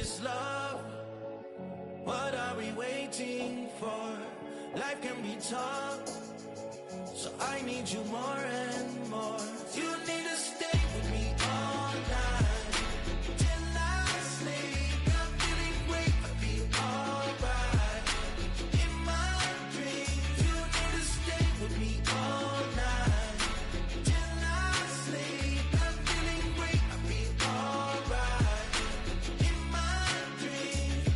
this love? What are we waiting for? Life can be tough, so I need you more and more. You need to stay with me all night till I sleep. I'm feeling great, I feel alright. In my dreams, you need to stay with me all night till I sleep. I'm feeling great, I feel alright. In my dreams.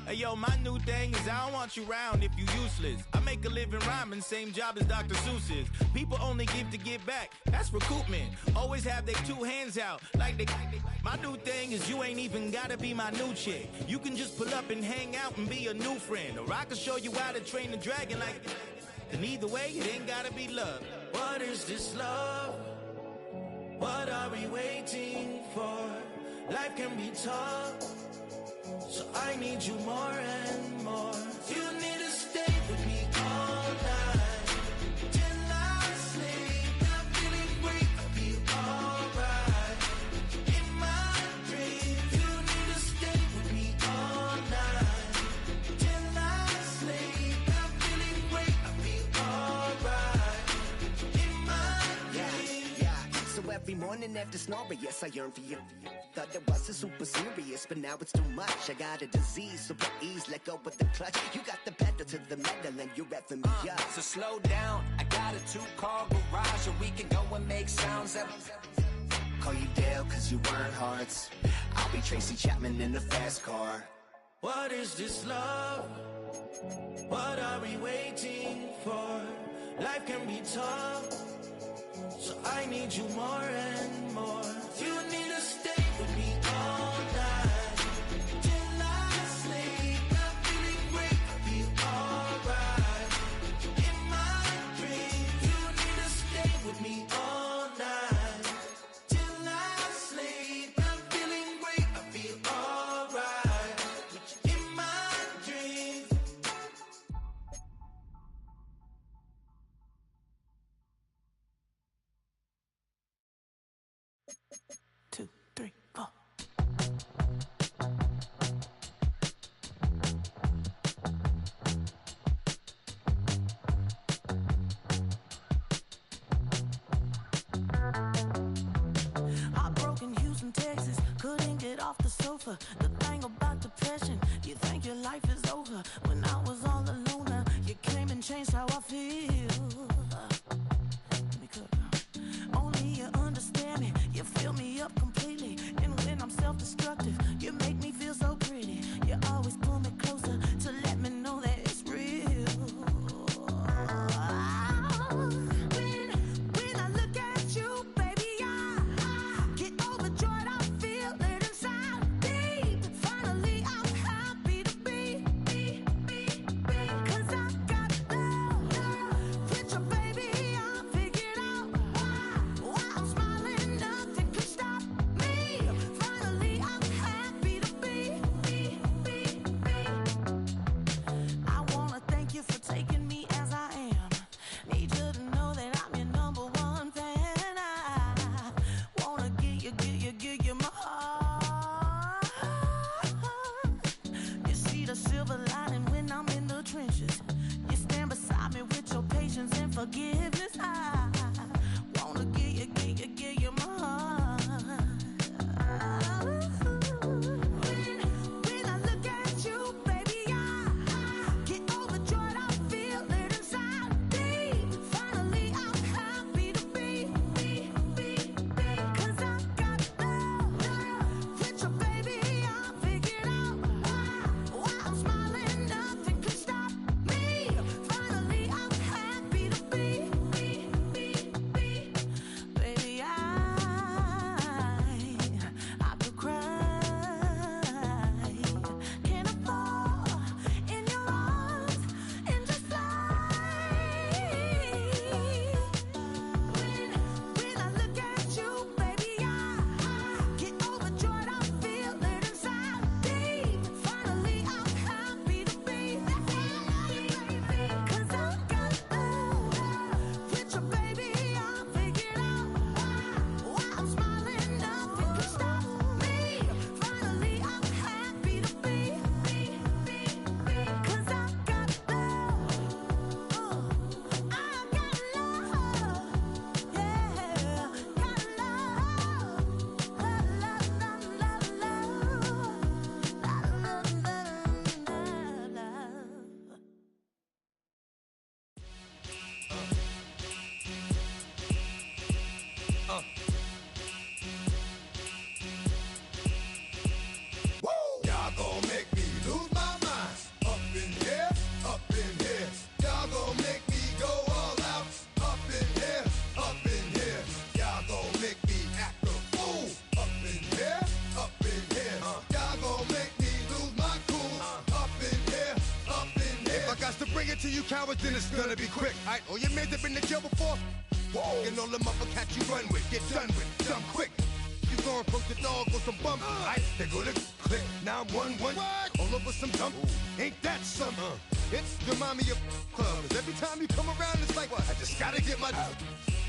Hey yo, my new thing is I don't want you round if you useless. I make a living rhyming, same job as Dr. Seuss's. People only give to give back, that's recoupment. Always have their two hands out, like they. My new thing is you ain't even gotta be my new chick. You can just pull up and hang out and be a new friend. Or I can show you how to train the dragon like. And either way, it ain't gotta be love. What is this love? What are we waiting for? Life can be tough, so I need you more and more. You need to stay with me all night till I sleep. I'm feeling great, I feel alright. In my dreams, you need to stay with me all night till I sleep. I'm feeling great, I feel alright. In my dreams. Yeah. So every morning after snoring, yes, I yearn for you. Thought it wasn't super serious, but now it's too much. I got a disease, so please let go with the clutch. You got the pedal to the metal and you're reffing me up. So slow down, I got a 2-car garage, or we can go and make sounds up. Call you Dale, cause you weren't hearts. I'll be Tracy Chapman in a fast car. What is this love? What are we waiting for? Life can be tough, so I need you more and more. You need to stay with me all night till I sleep. I'm feeling great, I feel alright. In my dreams, you need to stay with me all night till I sleep. I'm feeling great, I feel alright. In my dreams. 2, 3, 4. Heartbroken Houston, Texas, couldn't get off the sofa. The thing about depression, you think your life is over. When I was all alone, you came and changed how I feel. Let me cook. Only you understand me, you fill me up completely. And when I'm self-destructive, you make me feel so pretty. You always pull me closer to let me know that it's real. When I look at you, baby, I get overjoyed. I feel it inside me. Finally, I'm happy to be. Cause I got love with your baby. I figured out why I'm smiling. Nothing can stop me. Finally, I'm happy to be. I wanna thank you for taking me as I am. Need you to know that I'm your number one fan. I wanna give you my heart. You see the silver lining when I'm in the trenches. You stand beside me with your patience and forgiveness. I wanna give you my heart. When I look at you, baby, I get overjoyed. I feel it inside me. Finally, I'm happy to be. Cause I got love with your baby. I figured out why I'm smiling. to you cowards, then it's gonna be quick. Alright, all your men have been to jail before? Whoa. And all them upper cats you run with, get done with, dumb quick. You gon' approach the dog with some bump. Alright, they go to click. Now I'm 1-1. All over some dump. Ain't that something? It's remind me of clubs. Every time you come around, it's like, what? I just gotta get my.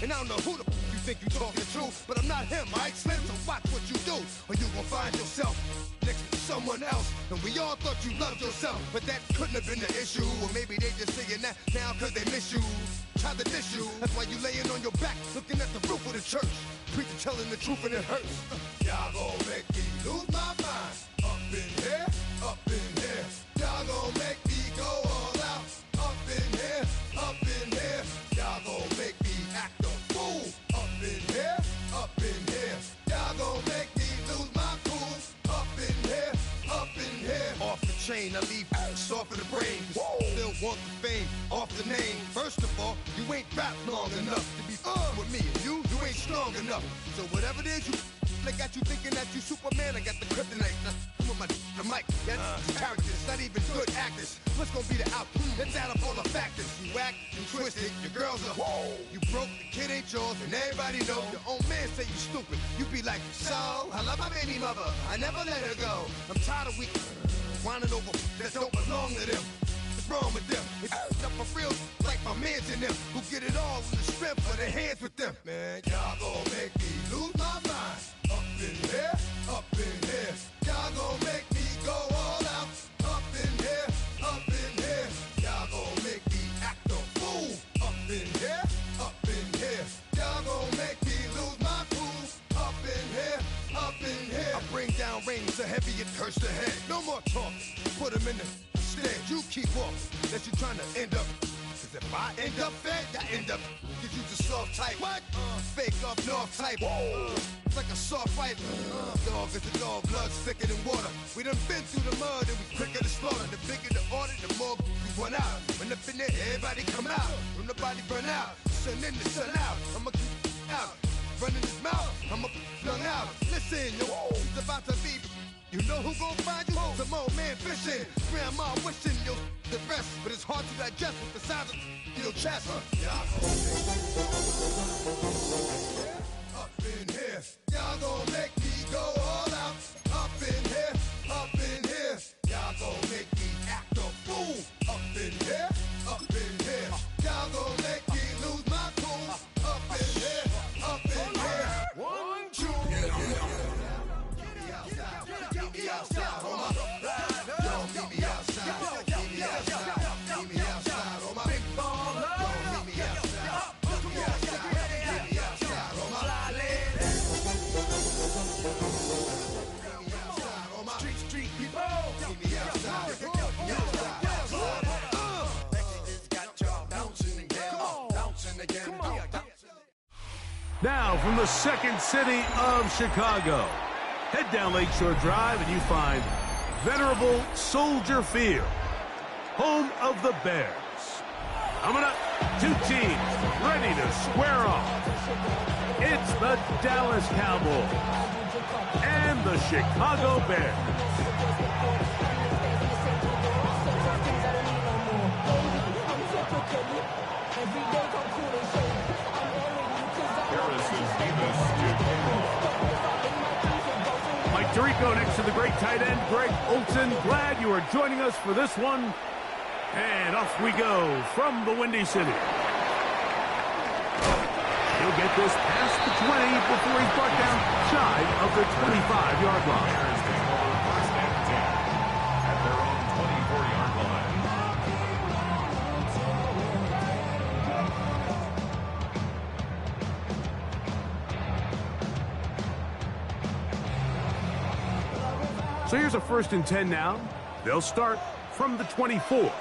And I don't know who the you think you talking to, but I'm not him, alright, Slim? So watch what you do, or you gon' find yourself next to someone else. And we all thought you loved yourself, but that couldn't have been the issue. Or maybe they just saying that now cause they miss you. Try to diss you. That's why you laying on your back, looking at the roof of the church. Preacher telling the truth and it hurts. Y'all gon' make me lose my mind. Up in here, up in here. Y'all gon' make me go all out. Up in here, up in here. Y'all gon' make me act a fool. Up in here, up in here. Y'all gon' make me lose my cool. Up in here, up in here. Off the chain, I leave soft for the brain. Still want the fame, off the name. First of all, you ain't rap long enough to be with me. And you ain't strong enough. So whatever it is you they got you thinking that you Superman, I got the kryptonite. Come on, the mic, that's characters, not even good actors. What's gonna be the outcome? Let's add up all the factors. You whack, you twisted, your girls are you broke, the kid ain't yours, and everybody know. Your own man say you stupid. You be like, so, I love my baby mother, I never let her go. I'm tired of weak whining over that don't belong to them. What's wrong with them? It's up for real, like my mans in them, who get it all in the strength of their hands with them. Man, y'all gon' make me lose my mind. Up in here, up in here. Y'all gon' make me go all out. Up in here, up in here. Y'all gon' make me act a fool. Up in here, up in here. Y'all gon' make me lose my cool. Up in here, up in here. I bring down rings so heavy it hurts the head. No more talking, put them in the stand. You keep walking, that you trying to end up. Cause if I end up fed, I end up. Cause you just soft type. What? Fake up north type. It's like a soft fight. Dog is a dog, blood's thicker than water. We done been through the mud and we quicker to slaughter. The bigger the order, the more we run out. When up in there, everybody come out. When nobody run out, sun in the sun out. I'ma keep out. Running his mouth, I'ma flung out. Listen, yo, it's about to be. You know who gon' find you? Some old man fishing. Grandma wishing you'll the rest. But it's hard to digest with the size of your chest. Y'all up in here. Y'all gon' make me go all out. Up in here, up in here. Y'all gon' make me act a fool. Up in here, up in here. Y'all gon' make me lose my cool. Up in here, up in here. 1, 2, Meet me outside, on my don't meet me outside. Meet me outside. Meet me outside, on my big ball. Don't meet me outside. Meet me outside. Meet me outside, on my fly lady. Meet me outside, on my street people. Meet me outside. Texas got y'all bouncing again. Bouncing again. Now from the second city of Chicago. Head down Lakeshore Drive and you find venerable Soldier Field, home of the Bears. Coming up, two teams ready to square off. It's the Dallas Cowboys and the Chicago Bears. Tirico next to the great tight end, Greg Olson. Glad you are joining us for this one. And off we go from the Windy City. He'll get this past the 20 before he's brought down shy of the 25-yard line. At their own 24-yard line. So here's a 1st and 10 now. They'll start from the 24.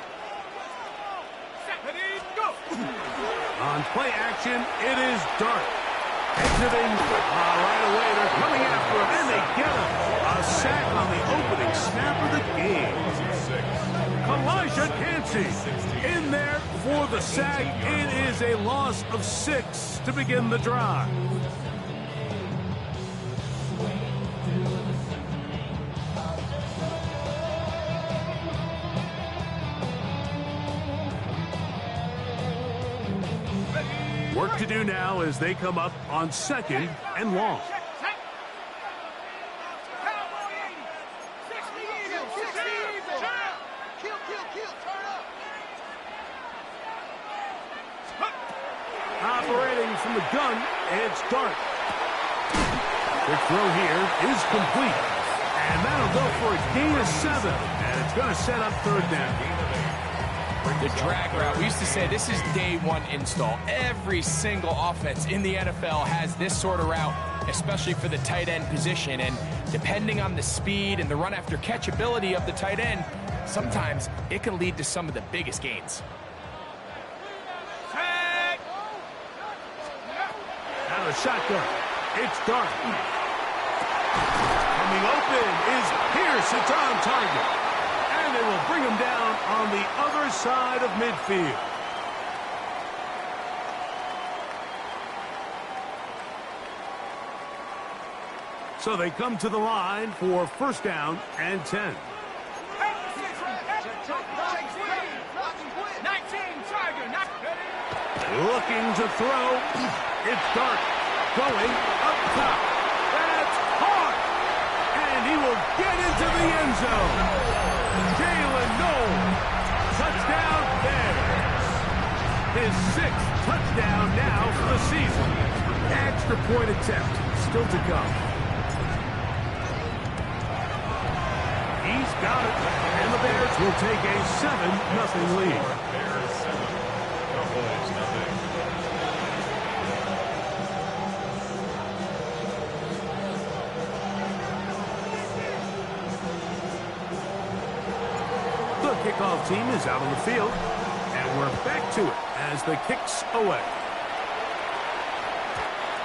On play action, it is Dart. Exiting right away. They're coming after him, and they get him. A sack on the opening snap of the game. Elijah Cansey in there for the sack. It is a loss of 6 to begin the drive. to do now as they come up on 2nd and long. Operating from the gun, it's Dart. The throw here is complete. And that'll go for a gain of 7. And it's going to set up 3rd down. The drag route. We used to say this is day one install. Every single offense in the NFL has this sort of route, especially for the tight end position. And depending on the speed and the run after catch ability of the tight end, sometimes it can lead to some of the biggest gains. Out of the shotgun, it's Dart. Coming open is Pierce. It's on target. And they will bring him down on the other side of midfield. So they come to the line for 1st down and 10. 19, Tiger, not ready. Looking to throw. It's Dart going up top. That's hard. And he will get into the end zone. Jalen Knowles. Touchdown Bears. His 6th touchdown now for the season. Extra point attempt still to come. He's got it. And the Bears will take a 7-0 lead. Bears 7, Cowboys 0. The kickoff team is out on the field, and we're back to it as the kick's away.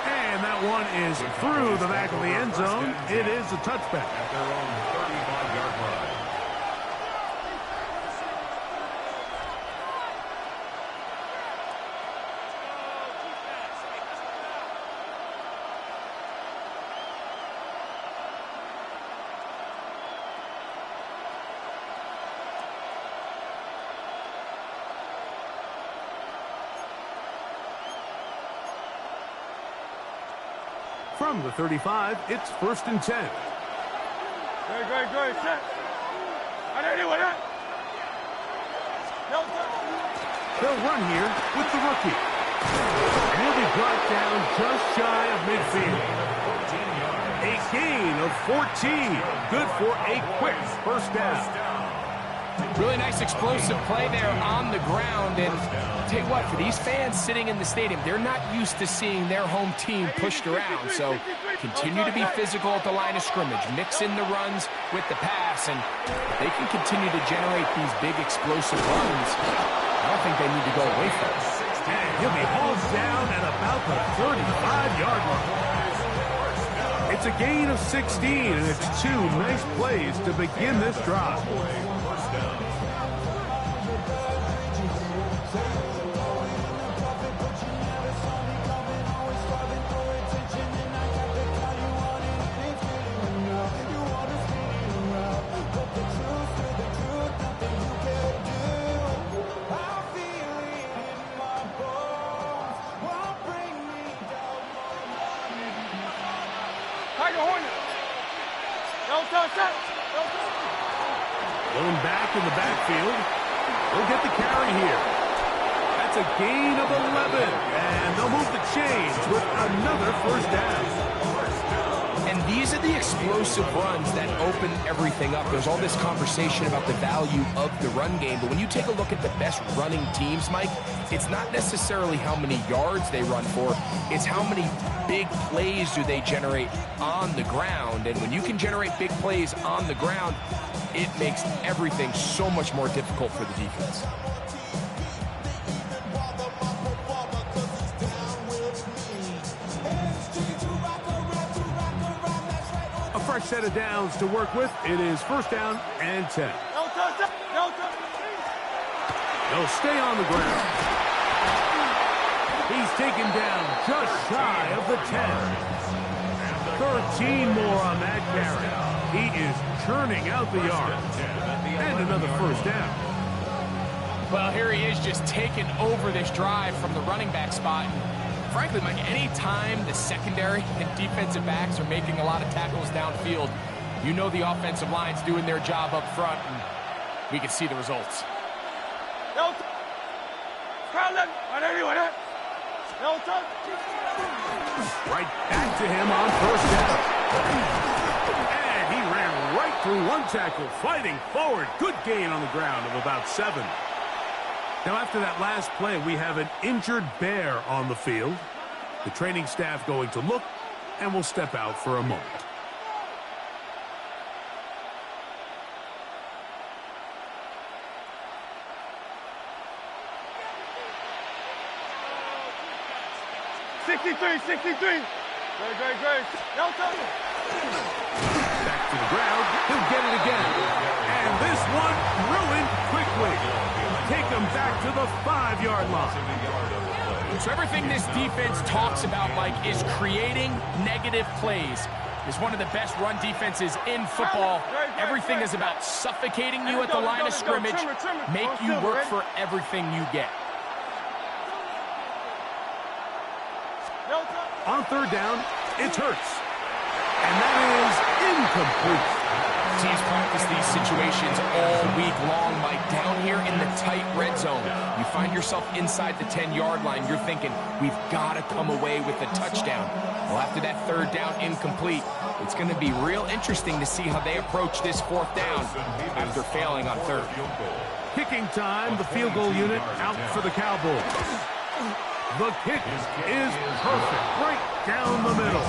And that one is through the back of the end zone. It is a touchback. At their own 35-yard line. From the 35, it's 1st and 10. They'll run here with the rookie. And he'll be brought down just shy of midfield. A gain of 14. Good for a quick 1st down. Really nice explosive play there on the ground. And tell you what, for these fans sitting in the stadium, they're not used to seeing their home team pushed around. So continue to be physical at the line of scrimmage. Mix in the runs with the pass. And they can continue to generate these big explosive runs. I don't think they need to go away from it. And he'll be hauled down at about the 35-yard line. It's a gain of 16, and it's 2 nice plays to begin this drive. Going back in the backfield. We'll get the carry here. That's a gain of 11. And they'll move the chains with another 1st down. And these are the explosive runs that open everything up. There's all this conversation about the value of the run game, but when you take a look at the best running teams, Mike, it's not necessarily how many yards they run for, it's how many big plays do they generate on the ground. And when you can generate big plays on the ground, it makes everything so much more difficult for the defense. A fresh set of downs to work with. It is 1st down and 10. They'll stay on the ground. He's taken down just shy of the 10. 13 more on that carry. He is churning out the yards. And another 1st down. Well, here he is just taking over this drive from the running back spot. frankly, Mike, any time the secondary and defensive backs are making a lot of tackles downfield, you know the offensive line's doing their job up front, and we can see the results. Right back to him on first down. And he ran right through one tackle, fighting forward. Good gain on the ground of about 7. Now, after that last play, we have an injured Bear on the field. The training staff going to look, and will step out for a moment. Great. Back to the ground. He'll get it again. And this one ruined quickly. Take him back to the 5-yard line. So everything this defense talks about, Mike, is creating negative plays. It's one of the best run defenses in football. Everything is about suffocating you at the line of scrimmage, make you work for everything you get. On third down, it's Hurts. And that is incomplete. Teams practice these situations all week long, Mike. Down here in the tight red zone, you find yourself inside the 10-yard line. You're thinking, we've got to come away with a touchdown. Well, after that third down incomplete, it's going to be real interesting to see how they approach this fourth down after failing on third. Kicking time, the field goal unit out for the Cowboys. The kick is perfect, right down the middle.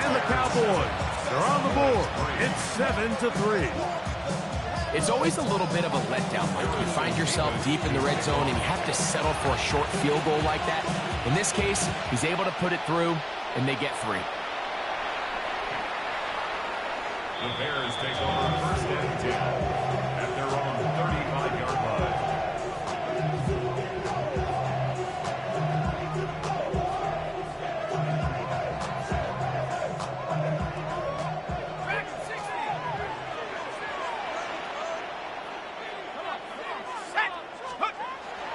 And the Cowboys, they're on the board. It's 7-3. It's always a little bit of a letdown, Mike. You find yourself deep in the red zone and you have to settle for a short field goal like that. In this case, he's able to put it through, and they get 3. The Bears take over first and 10 at their own 35-yard line.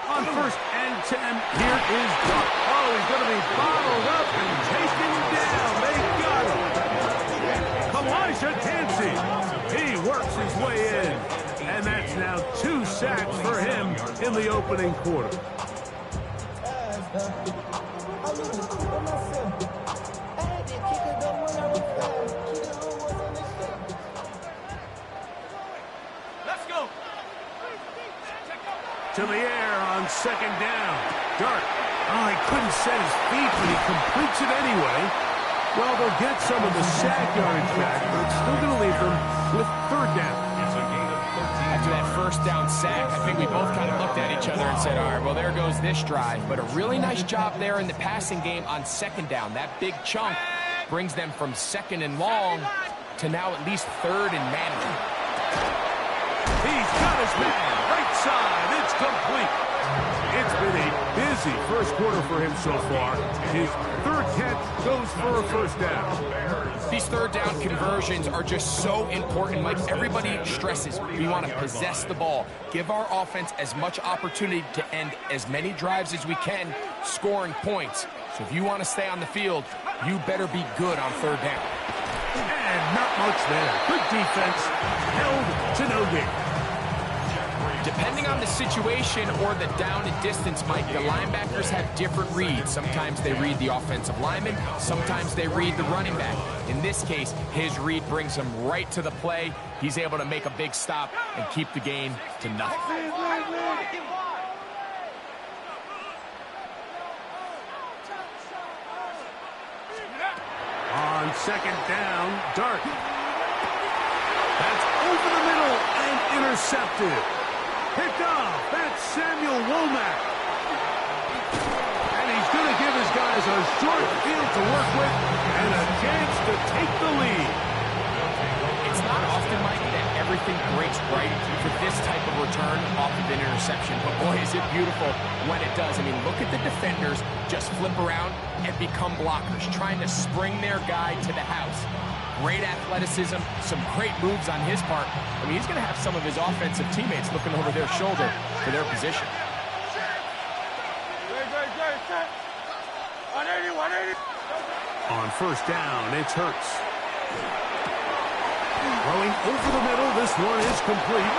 On first and 10, here is Duck. Oh, he's going to be bottled up and taken down. They got him. Elijah Tansey, he works his way in. And that's now 2 sacks for him in the opening quarter. Let's go. To the air on second down. Dart. Oh, he couldn't set his feet, but he completes it anyway. Well, they'll get some of the sack yardage back, but it's still going to leave them with third down. It's a gain of 13. After that first down sack, I think we both kind of looked at each other and said, all right, well, there goes this drive. But a really nice job there in the passing game on second down. That big chunk brings them from second and long to now at least third and manageable. He's got his man. Right side. It's complete. It's been a busy first quarter for him so far. His third catch goes for a first down. These third down conversions are just so important. Like everybody stresses, we want to possess the ball, give our offense as much opportunity to end as many drives as we can, scoring points. So if you want to stay on the field, you better be good on third down. And not much there. Good defense. Held to no gain. Depending on the situation or the down and distance, Mike, the linebackers have different reads. Sometimes they read the offensive lineman. Sometimes they read the running back. In this case, his read brings him right to the play. He's able to make a big stop and keep the gain to nothing. On second down, Dart. That's over the middle and intercepted. Picked off. That's Samuel Womack. And he's going to give his guys a short field to work with and a chance to take the lead. It's not often, Mike, that everything breaks right for this type of return off of an interception. But boy, is it beautiful when it does. I mean, look at the defenders just flip around and become blockers, trying to spring their guy to the house. Great athleticism, some great moves on his part. I mean, he's going to have some of his offensive teammates looking over their shoulder for their position. On first down, it's Hurts. Throwing over the middle, this one is complete.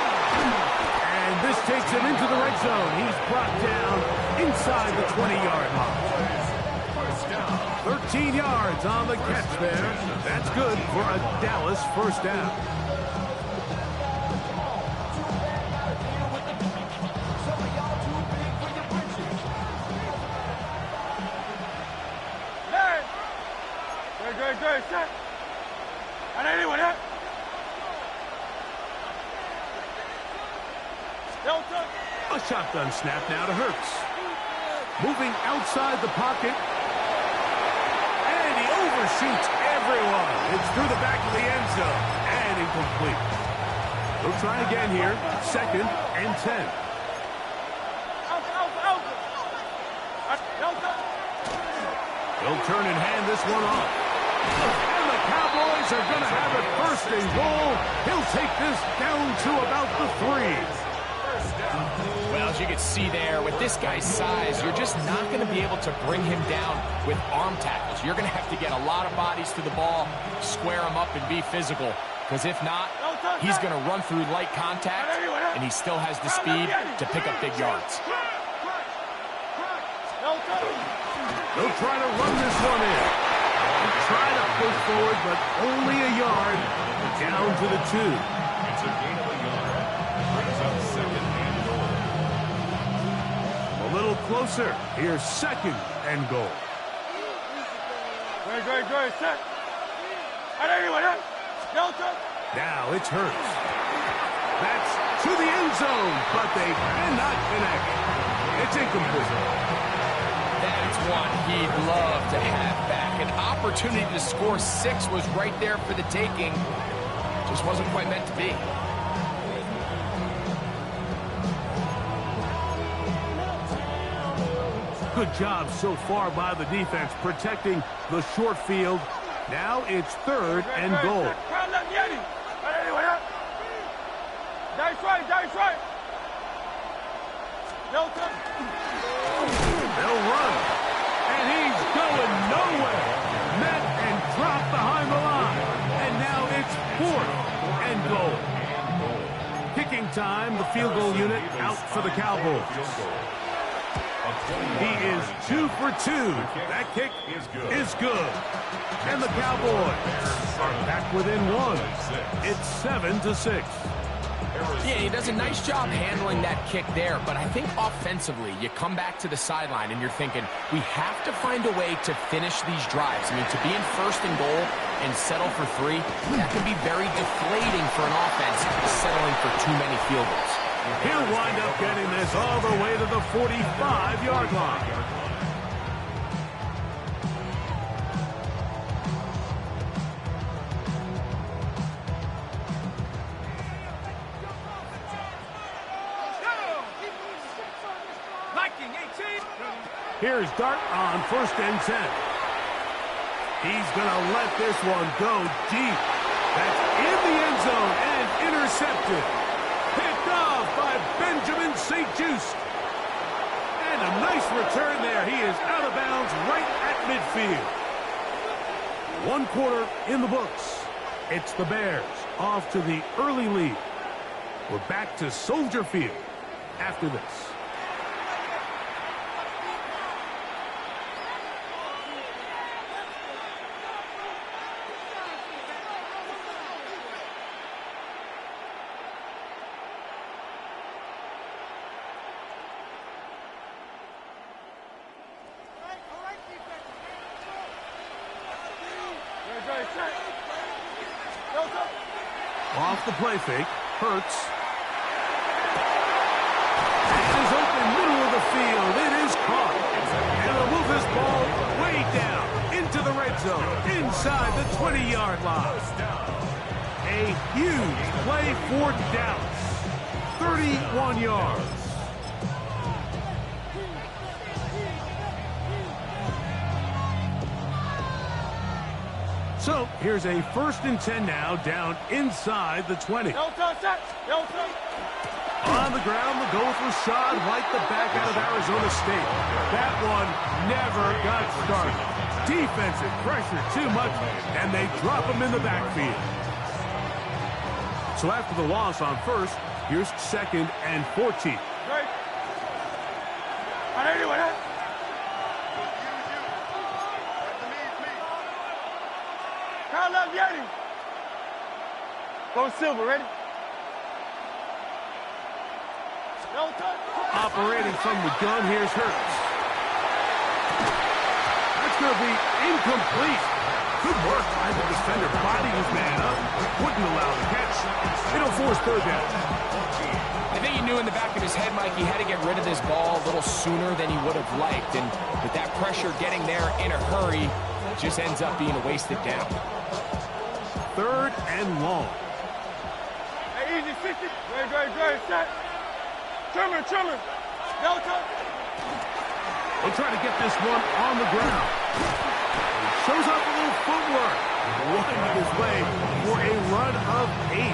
And this takes him into the red zone. He's brought down inside the 20-yard line. 13 yards on the catch there. That's good for a Dallas first down. A shotgun snap now to Hurts. Moving outside the pocket. And he overshoots everyone. It's through the back of the end zone. And incomplete. They'll try again here. 2nd and 10. He'll turn and hand this one off. And the Cowboys are going to have it 1st and goal. He'll take this down to about the 3. Well, as you can see there, with this guy's size, you're just not going to be able to bring him down with arm tackles. You're going to have to get a lot of bodies to the ball, square him up, and be physical. Because if not, he's going to run through light contact, and he still has the speed to pick up big yards. They'll try to run this one in. They'll try to push forward, but only a yard. Down to the 2. It's a gain of a yard. Brings up 2nd and goal. A little closer. Here's 2nd and goal. Now it's Hurts. That's to the end zone, but they cannot connect. It's incomplete. That's one he'd love to have back. An opportunity to score 6 was right there for the taking. Just wasn't quite meant to be. Good job so far by the defense protecting the short field. Now it's 3rd and goal. They'll run. And he's going nowhere. Met and dropped behind the line. And now it's 4th and goal. Kicking time, the field goal unit out for the Cowboys. He is 2 for 2. That kick is good. And the Cowboys are back within 1. It's 7-6. Yeah, he does a nice job handling that kick there, but I think offensively, you come back to the sideline and you're thinking, we have to find a way to finish these drives. I mean, to be in 1st and goal and settle for 3, that can be very deflating for an offense settling for too many field goals. He'll wind up getting this all the way to the 45-yard line. Here's Dart on 1st and 10. He's going to let this one go deep. That's in the end zone and intercepted. Picked off by Benjamin St. Just. And a nice return there. He is out of bounds right at midfield. 1 quarter in the books. It's the Bears off to the early lead. We're back to Soldier Field after this. Off the play fake, Hurts. It is open middle of the field. It is caught. And they'll move this ball way down into the red zone, inside the 20-yard line. A huge play for Dallas. 31 yards. So here's a 1st and 10 now, down inside the 20. On the ground, the goal for Rashad White, the back out of Arizona State. That one never got started. Defensive pressure too much, and they drop him in the backfield. So after the loss on first, here's 2nd and 14. Go Silver, ready? Operating from the gun, here's Hurts. That's going to be incomplete. Good work by the defender, bodied his man up, wouldn't allow the catch. It'll force 3rd down. I think he knew in the back of his head, Mike, he had to get rid of this ball a little sooner than he would have liked. And with that pressure getting there in a hurry, it just ends up being a wasted down. 3rd and long. Hey, easy, 60. Great, set. Trimmer. Delta. They'll try to get this one on the ground. Shows off a little footwork. Winding his way for a run of 8.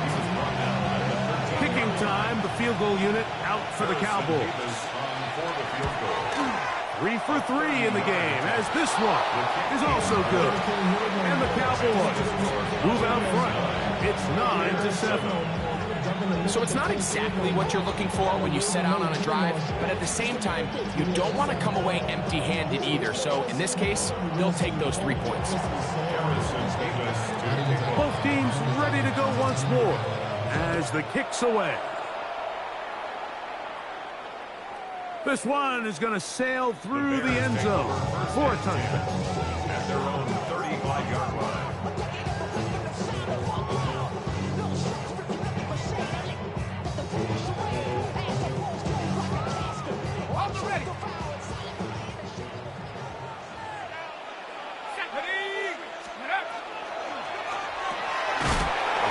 Kicking time, the field goal unit out for the Cowboys. 3 for 3 in the game, as this one is also good. And the Cowboys move out front. It's 9-7. So it's not exactly what you're looking for when you set out on a drive, but at the same time, you don't want to come away empty-handed either. So in this case, they'll take those 3 points. Both teams ready to go once more as the kick's away. This one is going to sail through the end zone for a touchdown. At their own 35-yard line.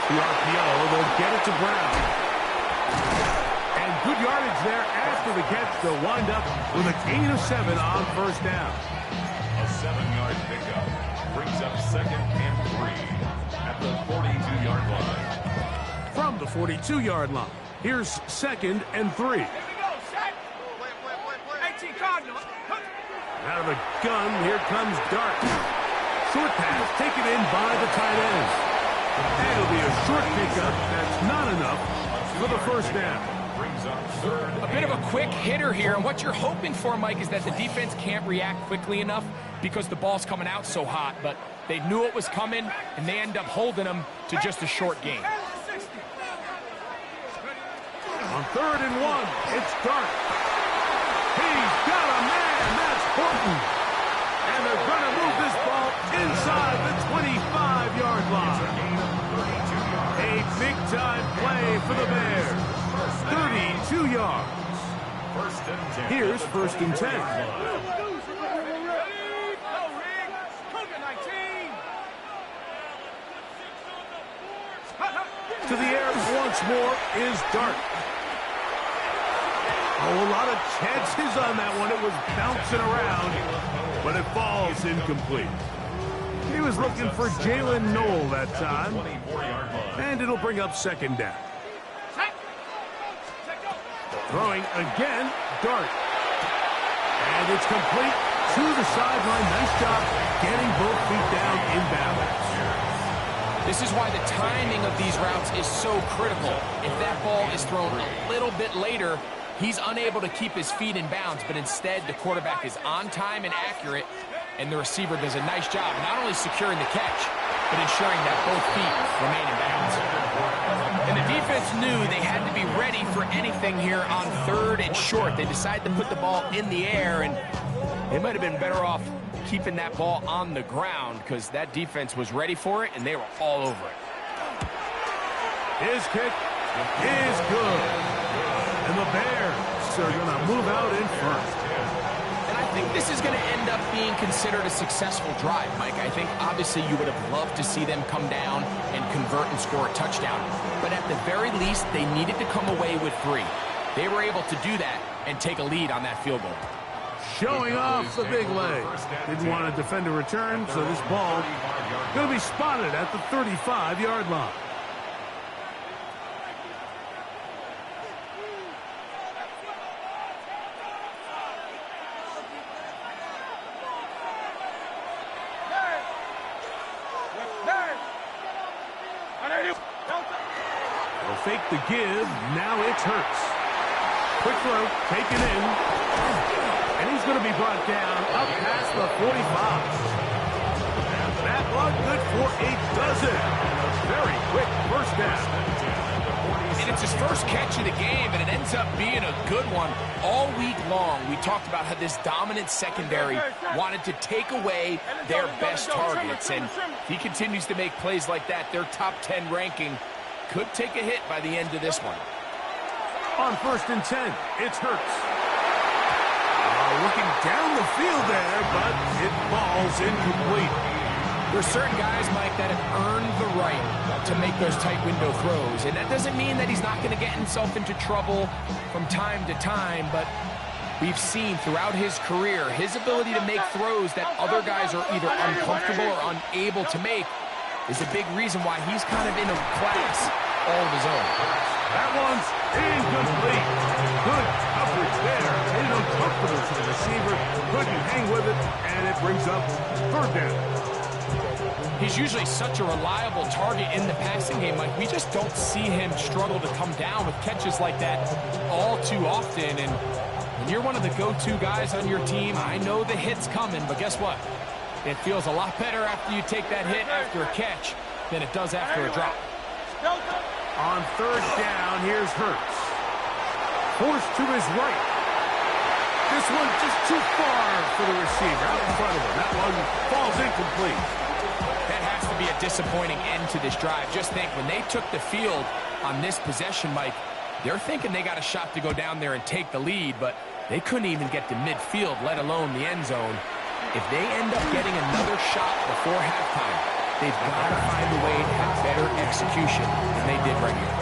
The RPO, they'll get it to Brown. And good yardage there after the catch. They'll wind up with a gain of 7 on 1st down. A 7-yard pickup brings up 2nd and 3 at the 42-yard line. From the 42-yard line, here's 2nd and 3. Out of the gun, here comes Dart. Short pass taken in by the tight end. And it'll be a short pickup. That's not enough for the 1st down. A bit of a quick hitter here, and what you're hoping for, Mike, is that the defense can't react quickly enough because the ball's coming out so hot, but they knew it was coming, and they end up holding them to just a short gain. On 3rd and 1, it's Dart. He's got a man. That's Horton. And they're going to move this ball inside the 25-yard line. A big-time play for the Bears. 32 yards. Here's 1st and 10. To the air once more is Dart. Oh, a lot of chances on that one. It was bouncing around, but it falls incomplete. He was looking for Jalen Noel that time, and it'll bring up 2nd down. Throwing again, Dart. And it's complete to the sideline. Nice job getting both feet down in balance. This is why the timing of these routes is so critical. If that ball is thrown a little bit later, he's unable to keep his feet in bounds, but instead the quarterback is on time and accurate, and the receiver does a nice job not only securing the catch, but ensuring that both feet remain in bounds. And the defense knew they had to be ready for anything here on 3rd and short. They decided to put the ball in the air, and they might have been better off keeping that ball on the ground because that defense was ready for it, and they were all over it. His kick is good. And the Bears are going to move out in front. And I think this is going to end up being considered a successful drive, Mike. I think obviously you would have loved to see them come down and convert and score a touchdown. But at the very least, they needed to come away with 3. They were able to do that and take a lead on that field goal. Showing off the big leg. Didn't want to defend a return, so this ball going to be spotted at the 35-yard line. the give. Now it's Hurts. Quick throw, taken in. And he's going to be brought down up past the 45. And that one good for a dozen. And a very quick first down. And it's his first catch of the game, and it ends up being a good one. All week long, we talked about how this dominant secondary wanted to take away their best targets. And if he continues to make plays like that, their top 10 ranking could take a hit by the end of this one. On 1st and 10, it's Hurts. Looking down the field there, but it falls incomplete. There's certain guys, Mike, that have earned the right to make those tight window throws. And that doesn't mean that he's not going to get himself into trouble from time to time, but we've seen throughout his career his ability to make throws that other guys are either uncomfortable or unable to make is a big reason why he's kind of in a class all of his own. That one's incomplete. Good coverage there. Made it uncomfortable for the receiver. Couldn't hang with it, and it brings up 3rd down. He's usually such a reliable target in the passing game. Like, we just don't see him struggle to come down with catches like that all too often. And when you're one of the go-to guys on your team, I know the hit's coming, but guess what? It feels a lot better after you take that hit after a catch than it does after a drop. On 3rd down, here's Hurts. Forced to his right. This one just too far for the receiver. Out in front of him. That one falls incomplete. That has to be a disappointing end to this drive. Just think, when they took the field on this possession, Mike, they're thinking they got a shot to go down there and take the lead, but they couldn't even get to midfield, let alone the end zone. If they end up getting another shot before halftime, they've got to find a way to have better execution than they did right here.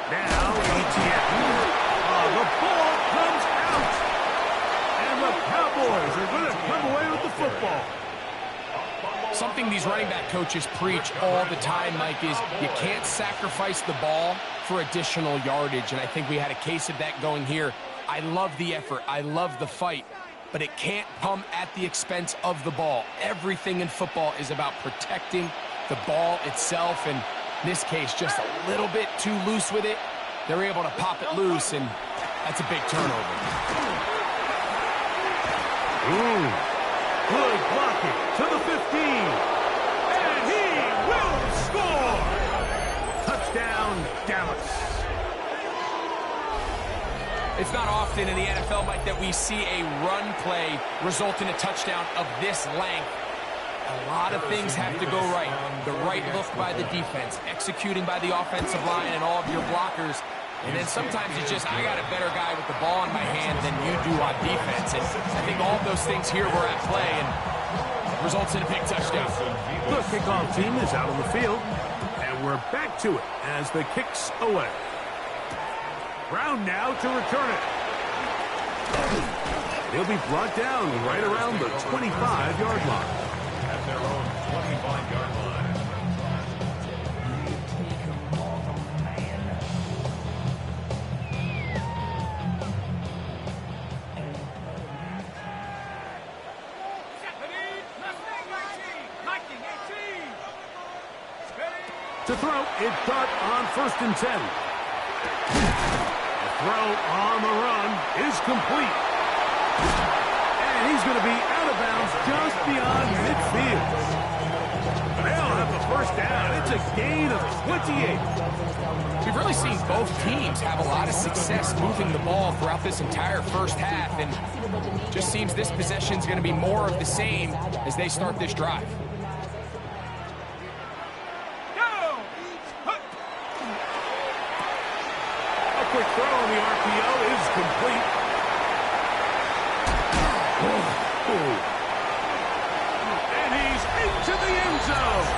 Now, ATM. The ball comes out. And the Cowboys are going to come away with the football. Something these running back coaches preach all the time, Mike, is you can't sacrifice the ball for additional yardage, and I think we had a case of that going here. I love the effort. I love the fight, but it can't come at the expense of the ball. Everything in football is about protecting the ball itself, and in this case, just a little bit too loose with it. They're able to pop it loose, and that's a big turnover. Ooh. Good blocking to the 15. And he will score. Touchdown, Dallas. It's not often in the NFL, Mike, that we see a run play result in a touchdown of this length. A lot of things have to go right. The right look by the defense, executing by the offensive line and all of your blockers. And then sometimes it's just, I got a better guy with the ball in my hand than you do on defense. And I think all of those things here were at play and results in a big touchdown. The kickoff team is out on the field, and we're back to it as the kick's away. Brown now to return it. He'll be brought down right around the 25-yard line. At their own 25-yard line. To throw, it's Dart on 1st and 10. The throw on the run is complete. And he's going to be out of bounds just beyond midfield. They'll have the 1st down. It's a gain of 28. We've really seen both teams have a lot of success moving the ball throughout this entire first half, and just seems this possession is going to be more of the same as they start this drive. Quick throw on the RPO is complete. And he's into the end zone.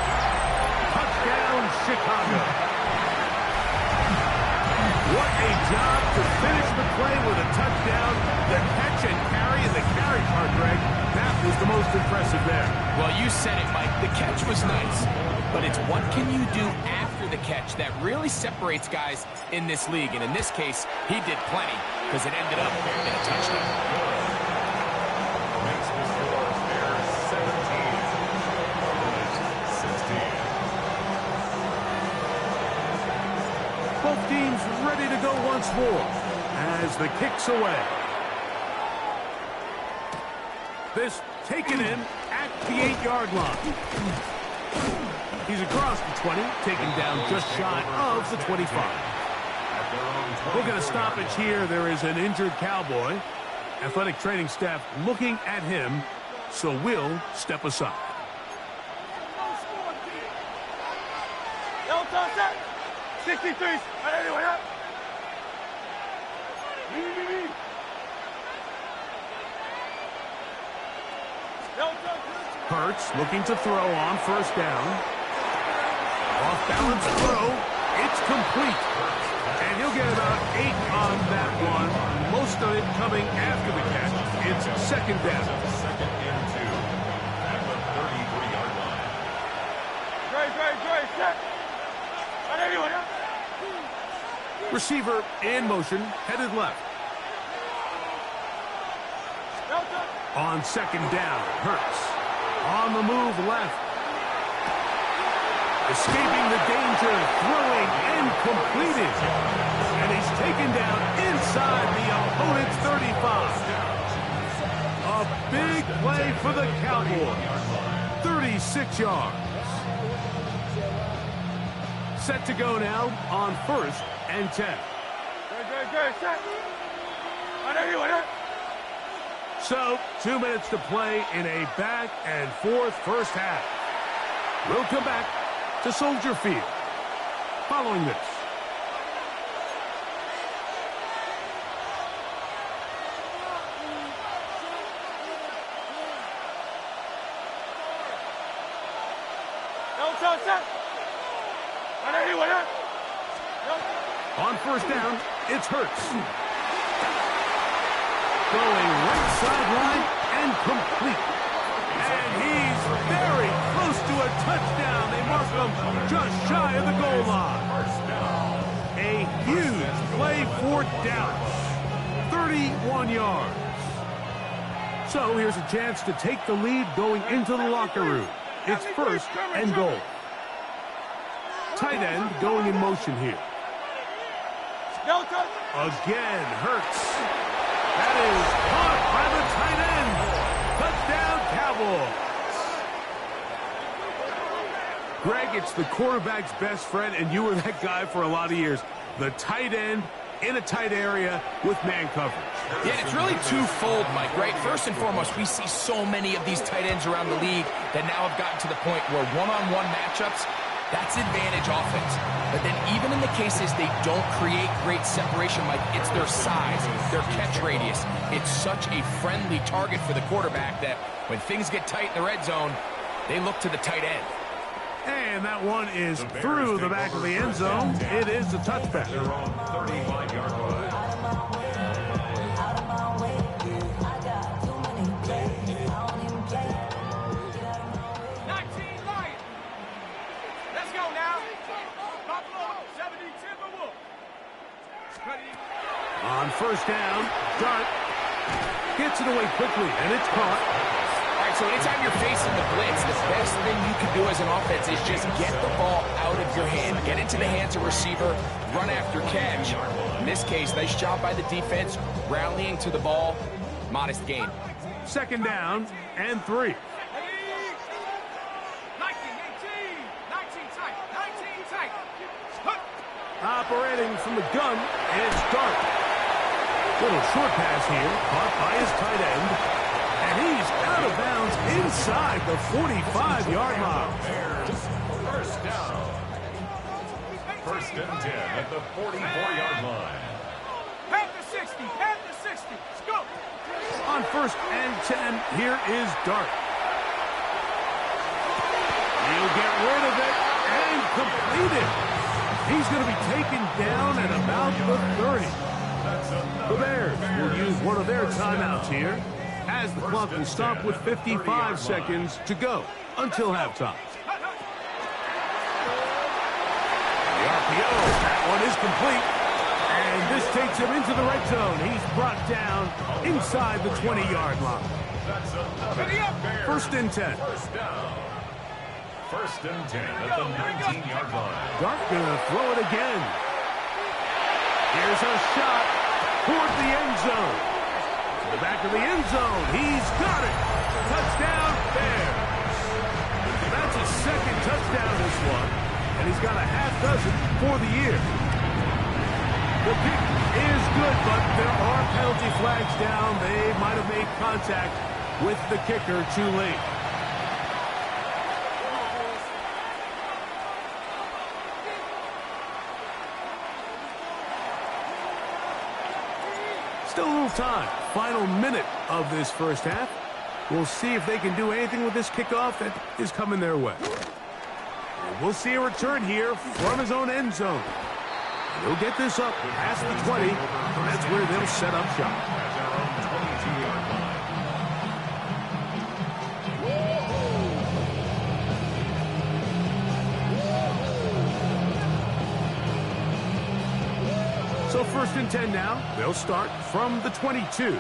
Touchdown, Chicago. What a job to finish the play with a touchdown. The catch and carry and the carry part, Greg. That was the most impressive there. Well, you said it, Mike. The catch was nice. but it's what can you do after the catch that really separates guys in this league. And in this case, he did plenty because it ended up in a touchdown. Makes the score Bears 17, Cowboys 16. Both teams ready to go once more as the kick's away. This taken in at the 8-yard line. He's across the 20, taken down just shy of the 25. We'll get a stoppage here. There is an injured Cowboy. Athletic training staff looking at him, so we'll step aside. Yo, toss that. 63. Anyway, up. Hurts looking to throw on first down. Off-balance throw. It's complete. And he'll get about 8 on that one. Most of it coming after the catch. It's second down. Second and 2 at the 33-yard line. Dre, set. Anyway, up. Receiver in motion, headed left. On second down, Hurts. On the move left. Escaping the danger, throwing and completed. And he's taken down inside the opponent's 35. A big play for the Cowboys. 36 yards. Set to go now on first and 10. Dre, set. Anyway, up. So, 2 minutes to play in a back and forth first half. We'll come back to Soldier Field following this. On first down, it's Hurts. Going right sideline and complete. And he's very close to a touchdown. They mark him just shy of the goal line. A huge play for Dallas. 31 yards. So here's a chance to take the lead going into the locker room. It's first and goal. Tight end going in motion here. Again, Hurts. That is caught by the tight end. Touchdown, Cowboys. Greg, it's the quarterback's best friend, and you were that guy for a lot of years. The tight end in a tight area with man coverage. Yeah, and it's really twofold, Mike, right? First and foremost, we see so many of these tight ends around the league that now have gotten to the point where one-on-one matchups, that's advantage offense. But then even in the cases they don't create great separation, Mike, it's their size, their catch radius. It's such a friendly target for the quarterback that when things get tight in the red zone, they look to the tight end. And that one is through the back of the end zone. It is a touchback. They're on 35-yard line. On first down, Dart gets it away quickly, and it's caught. All right, so anytime you're facing the blitz, the best thing you can do as an offense is just get the ball out of your hand. Get into the hands of receiver, run after catch. In this case, nice job by the defense, rallying to the ball. Modest gain. Second down and 3. Operating from the gun, it's Dart. Little short pass here, caught by his tight end. And he's out of bounds inside the 45-yard line. Bears, first down. First and 10 at the 44-yard line. Pass the 60, let's go. On first and 10, here is Dart. He'll get rid of it and complete it. He's going to be taken down at about the 30. The Bears will use one of their timeouts here as the clock will stop with 55 seconds to go until halftime. That one is complete. And this takes him into the red zone. He's brought down inside the 20-yard line. First and 10. First and 10 at the 19-yard line. Dart gonna throw it again. Here's a shot toward the end zone. To the back of the end zone. He's got it. Touchdown, Bears. That's his second touchdown this one. And he's got a half dozen for the year. The kick is good, but there are penalty flags down. They might have made contact with the kicker too late. Still a little time. Final minute of this first half. We'll see if they can do anything with this kickoff that is coming their way. And we'll see a return here from his own end zone. And he'll get this up past the 20, and that's where they'll set up shop. So first and 10 now. They'll start from the 22.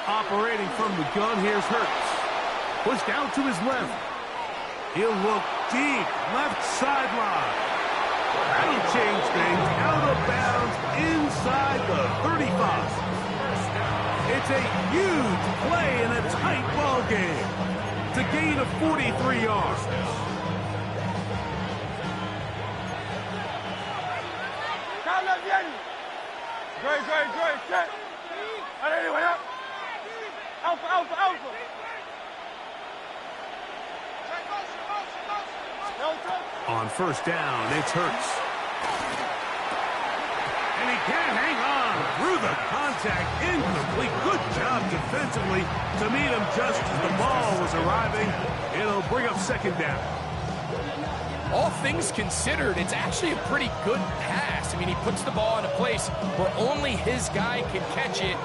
Operating from the gun, here's Hurts. Pushed out to his left. He'll look deep, left sideline. That'll change things. Out of bounds inside the 35. It's a huge play in a tight ball game to gain of 43 yards. Great. Check. Alpha. On first down, it's Hurts. And he can't hang on through the contact. Incomplete. Good job defensively to meet him just as the ball was arriving. It'll bring up second down. All things considered, it's actually a pretty good pass. I mean, he puts the ball in a place where only his guy can catch it.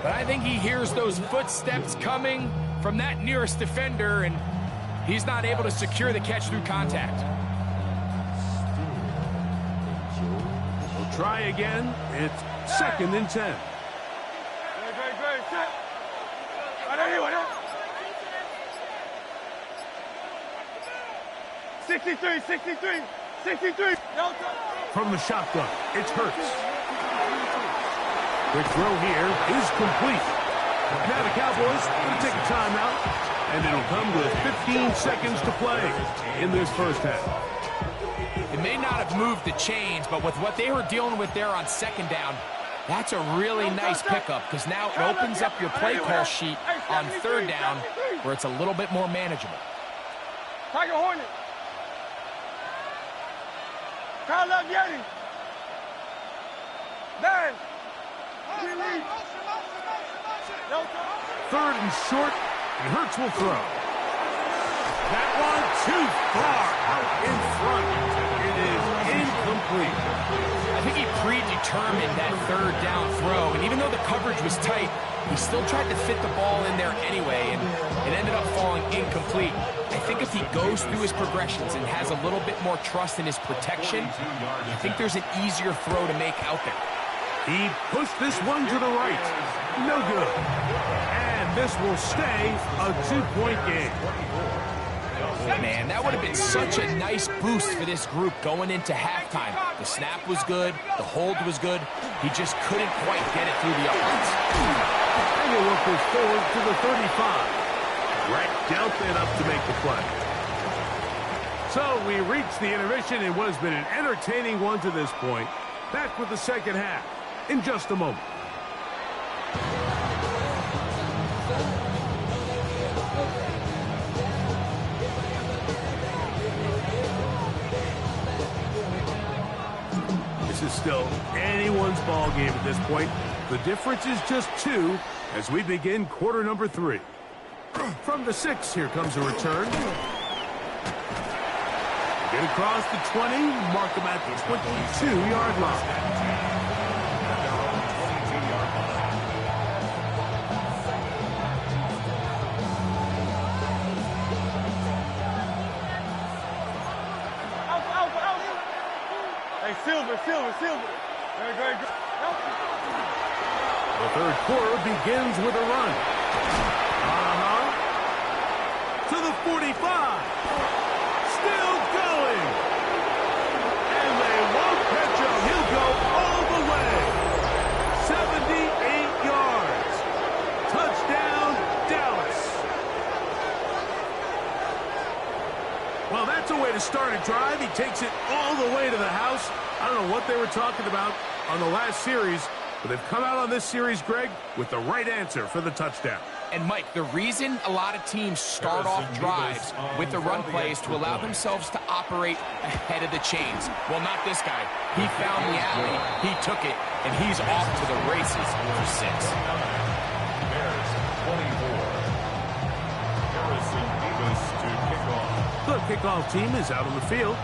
But I think he hears those footsteps coming from that nearest defender, and he's not able to secure the catch through contact. We'll try again. It's second and 10. Great. Check. 63. From the shotgun, it's Hurts. Quick throw here is complete. Now the Cowboys will take a timeout, and it'll come with 15 seconds to play in this first half. It may not have moved the chains, but with what they were dealing with there on second down, that's a really nice pickup because now it opens up your play call sheet on third down where it's a little bit more manageable. Tiger Hornet. Kyle left Yeti. Dan. Third and short, and Hurts will throw. That one too far out in front. It is incomplete. I think he predetermined that third down throw, and even though the coverage was tight, he still tried to fit the ball in there anyway, and it ended up falling incomplete. I think if he goes through his progressions and has a little bit more trust in his protection, I think there's an easier throw to make out there. He pushed this one to the right. No good. And this will stay a 2-point game. Man, that would have been such a nice boost for this group going into halftime. The snap was good. The hold was good. He just couldn't quite get it through the uprights. And he'll work this forward to the 35. Brett dealt it up to make the play. So we reach the intermission in what has been an entertaining one to this point. Back with the second half in just a moment. This is still anyone's ball game at this point. The difference is just 2 as we begin quarter number 3. From the 6, here comes a return. Get across the 20, mark him at the 22-yard line. Silver. Great. The third quarter begins with a run. To the 45. Still going. And they won't catch him. He'll go all the way. 78 yards. Touchdown, Dallas. Well, that's a way to start a drive. He takes it all the way to the house. I don't know what they were talking about on the last series, but they've come out on this series, Greg, with the right answer for the touchdown. And, Mike, the reason a lot of teams start off drives with the run play is to allow themselves to operate ahead of the chains. Well, not this guy. He found the alley, he took it, and he's off to the races for 6. Bears 24. Harrison Davis to kick off. The kickoff team is out on the field,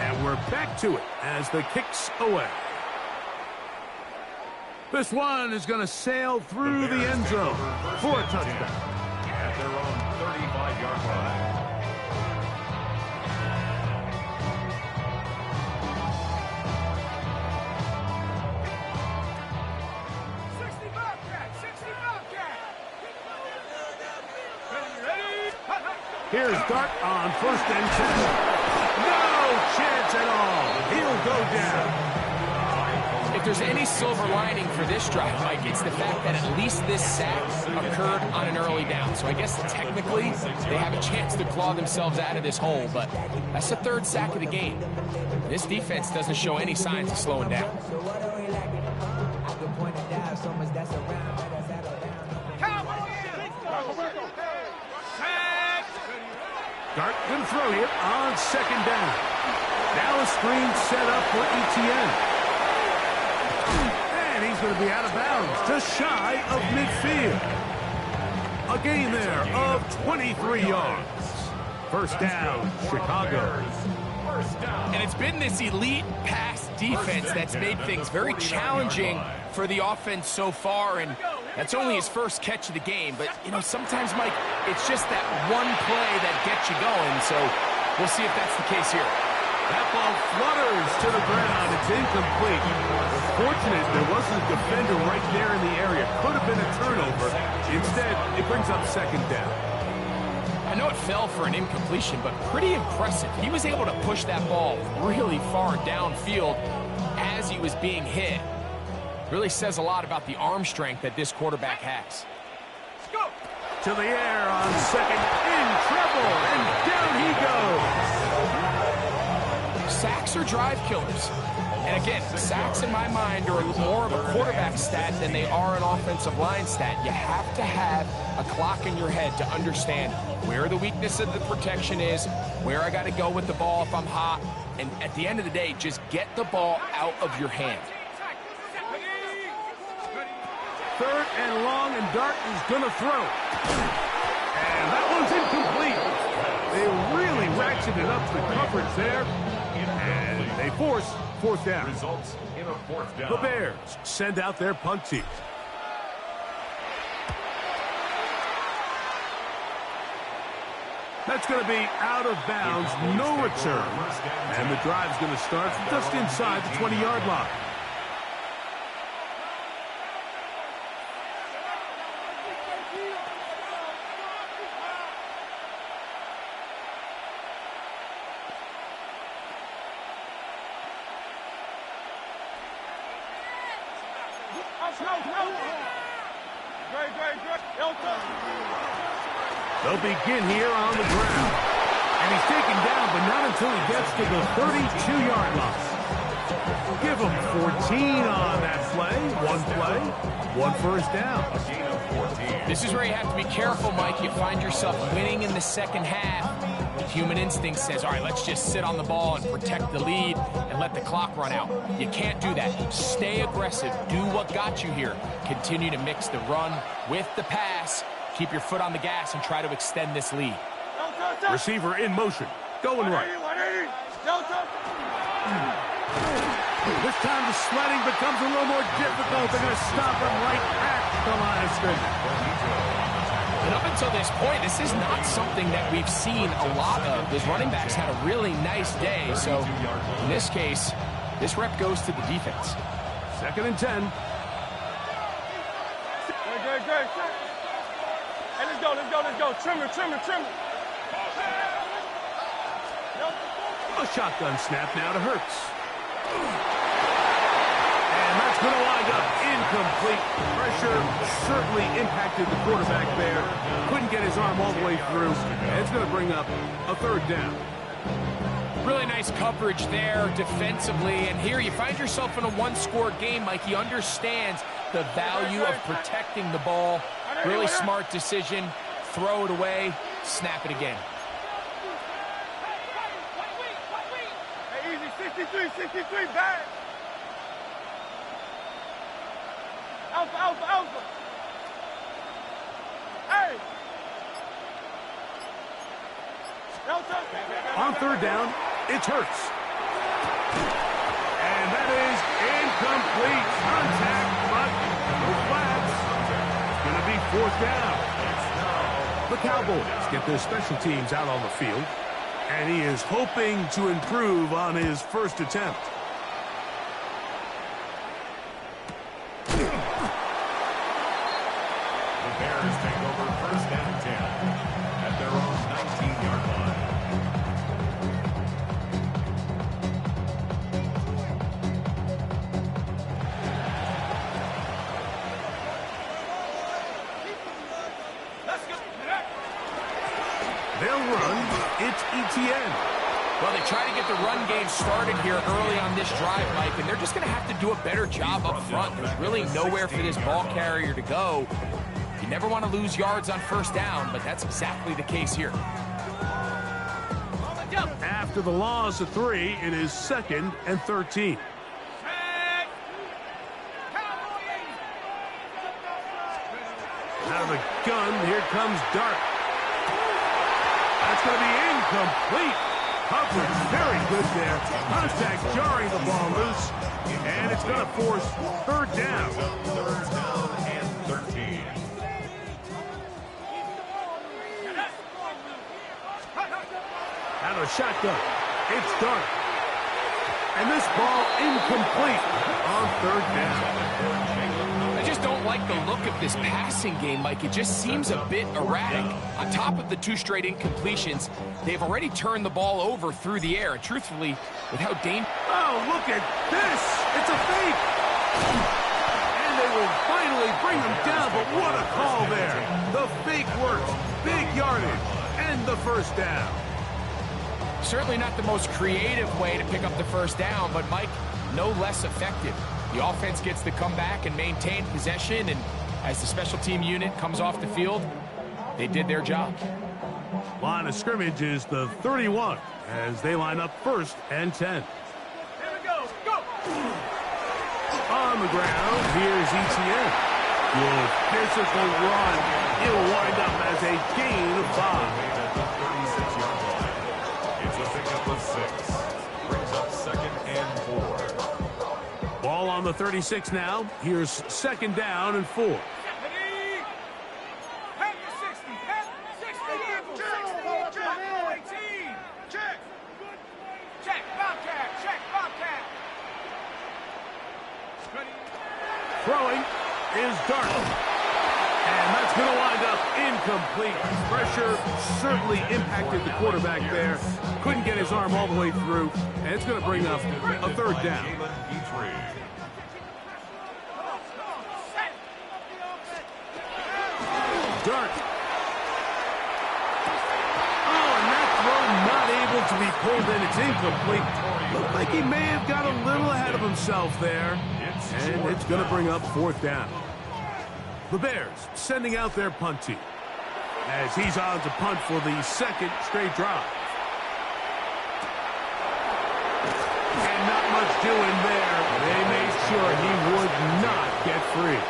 and we're back to it as the kick's away. This one is going to sail through the end zone for a touchdown. At their own 35-yard line. Here's Dart on 1st and 10. No chance at all. He'll go down. If there's any silver lining for this drive, Mike, it's the fact that at least this sack occurred on an early down. So I guess technically they have a chance to claw themselves out of this hole, but that's the 3rd sack of the game. This defense doesn't show any signs of slowing down. Dart can throw here on 2nd down. Now a screen set up for ETN. And he's going to be out of bounds, just shy of midfield. A gain there of 23 yards. 1st down, Chicago. And it's been this elite pass defense that's made things very challenging for the offense so far, and that's only his first catch of the game. But, you know, sometimes, Mike, it's just that one play that gets you going, so we'll see if that's the case here. That ball flutters to the ground. It's incomplete. Fortunate there wasn't a defender right there in the area. Could have been a turnover. Instead, it brings up 2nd down. I know it fell for an incompletion, but pretty impressive. He was able to push that ball really far downfield as he was being hit. Really says a lot about the arm strength that this quarterback has. To the air on 2nd, in trouble, and down he goes. Sacks are drive killers. And again, sacks in my mind are more of a quarterback stat than they are an offensive line stat. You have to have a clock in your head to understand where the weakness of the protection is, where I got to go with the ball if I'm hot, and at the end of the day, just get the ball out of your hand. 3rd and long, and Dart is going to throw. And that one's incomplete. They really ratcheted up the coverage there, and they force 4th down. Results in a 4th down. The Bears send out their punt team. That's going to be out of bounds, no return. And the drive's going to start just inside the 20-yard line. They'll begin here on the ground. And he's taken down, but not until he gets to the 32-yard line. Give him 14 on that play. One first down. This is where you have to be careful, Mike. You find yourself winning in the second half. Human instinct says, all right, let's just sit on the ball and protect the lead and let the clock run out. You can't do that. Stay aggressive. Do what got you here. Continue to mix the run with the pass. Keep your foot on the gas and try to extend this lead. Receiver in motion. Going right. This time the sledding becomes a little more difficult. They're going to stop him right at the line of scrimmage. And up until this point, this is not something that we've seen a lot of. Those running backs had a really nice day. So in this case, This rep goes to the defense. 2nd and 10. Good. Hey, let's go. Trimmer. A shotgun snap now to Hurts. And that's going to wind up incomplete. Pressure certainly impacted the quarterback there. Couldn't get his arm all the way through. And it's going to bring up a 3rd down. Really nice coverage there defensively. And here you find yourself in a one-score game. Mike, he understands the value of protecting the ball. Really smart decision. Throw it away. Snap it again. Hey, easy. 63, bad. Alpha. Hey. On 3rd down, it's Hurts. And that is incomplete. Contact, but no flags. It's going to be 4th down. The Cowboys get their special teams out on the field. And he is hoping to improve on his first attempt. The Bears take over 1st and 10 at their own 19-yard line. They'll run. It's ETN. Well, they try to get the run game started here early on this drive, Mike, and they're just going to have to do a better job up front. There's really nowhere for this ball carrier to go. You never want to lose yards on 1st down, but that's exactly the case here. After the loss of 3, it is 2nd and 13. Out of the gun, here comes Dart. That's going to be incomplete. Coverage very good there. Contact jarring the ball loose. And it's going to force 3rd down. 3rd down and 13. Out of a shotgun. It's Dart. And this ball incomplete on 3rd down. I just don't like the look of this passing game, Mike. It just seems a bit erratic. On top of the 2 straight incompletions, they've already turned the ball over through the air. And truthfully, with how dangerous... Oh, look at this! It's a fake! And they will finally bring him down, but what a call there! The fake works, big yardage, and the 1st down. Certainly not the most creative way to pick up the 1st down, but Mike, no less effective. The offense gets to come back and maintain possession, and as the special team unit comes off the field, they did their job. Line of scrimmage is the 31 as they line up 1st and 10. Here we go. On the ground, here's ETN. Good physical run. It'll wind up as a gain of 5. At the 36-yard line. It's a pickup of 6. Brings up 2nd and 4. Ball on the 36 now. Here's 2nd down and 4. Throwing is Dart. And that's going to wind up incomplete. Pressure certainly impacted the quarterback there. Couldn't get his arm all the way through. And it's going to bring up a 3rd down. Dart. Oh, and that throw not able to be pulled in. It's incomplete. Looked like he may have got a little ahead of himself there. And it's going to bring up 4th down. The Bears sending out their punt team as he's on to punt for the 2nd straight drive. And not much doing there. They made sure he would not get free.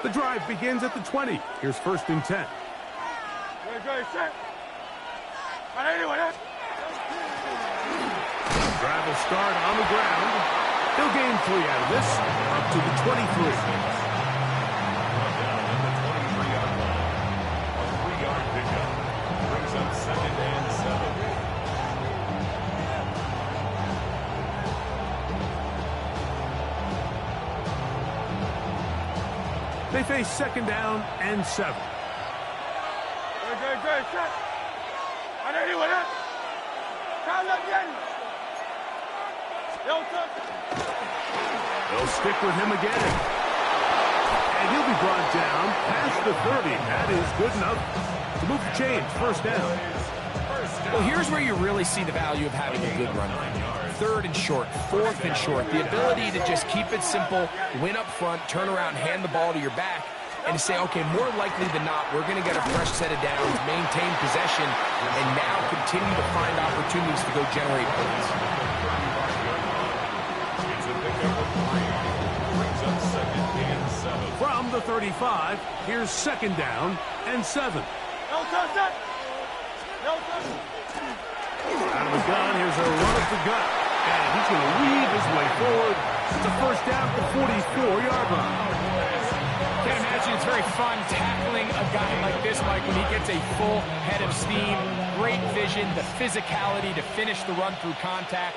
The drive begins at the 20. Here's 1st and 10. Drive will start on the ground. He'll gain 3 out of this, up to the 23. They face second down and 7. They'll stick with him again. And he'll be brought down past the 30. That is good enough to move the chains. First down. Well, here's where you really see the value of having a good run. 3rd and short, 4th and short. The ability to just keep it simple, win up front, turn around, hand the ball to your back, and to say, okay, more likely than not, we're going to get a fresh set of downs, maintain possession, and now continue to find opportunities to go generate points. It's a pickup of 3. Brings up second and 7. From the 35, here's second down and 7. Out of the gun, here's a run at the gut. And he's going to weave his way forward. It's a first down at the 44-yard line. Can't imagine it's very fun tackling a guy like this, Mike, when he gets a full head of steam, great vision, the physicality to finish the run through contact.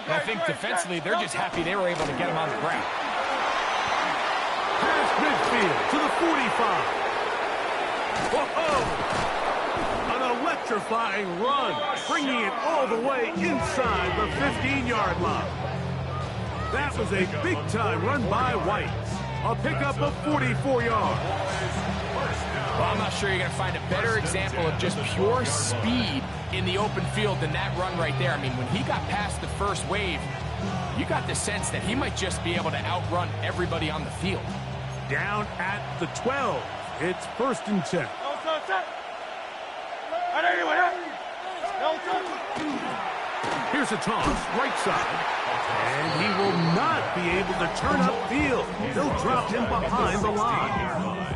And I think defensively, they're just happy they were able to get him on the ground. Past midfield to the 45. Whoa! An electrifying run, bringing it all the way inside the 15-yard line. That was a big-time run by White. A pickup of 44 yards. Well, I'm not sure you're going to find a better example of just pure speed in the open field than that run right there. I mean, when he got past the first wave, you got the sense that he might just be able to outrun everybody on the field. Down at the 12. It's 1st and 10. Here's a toss, right side. And he will not be able to turn upfield. They'll drop him behind the line.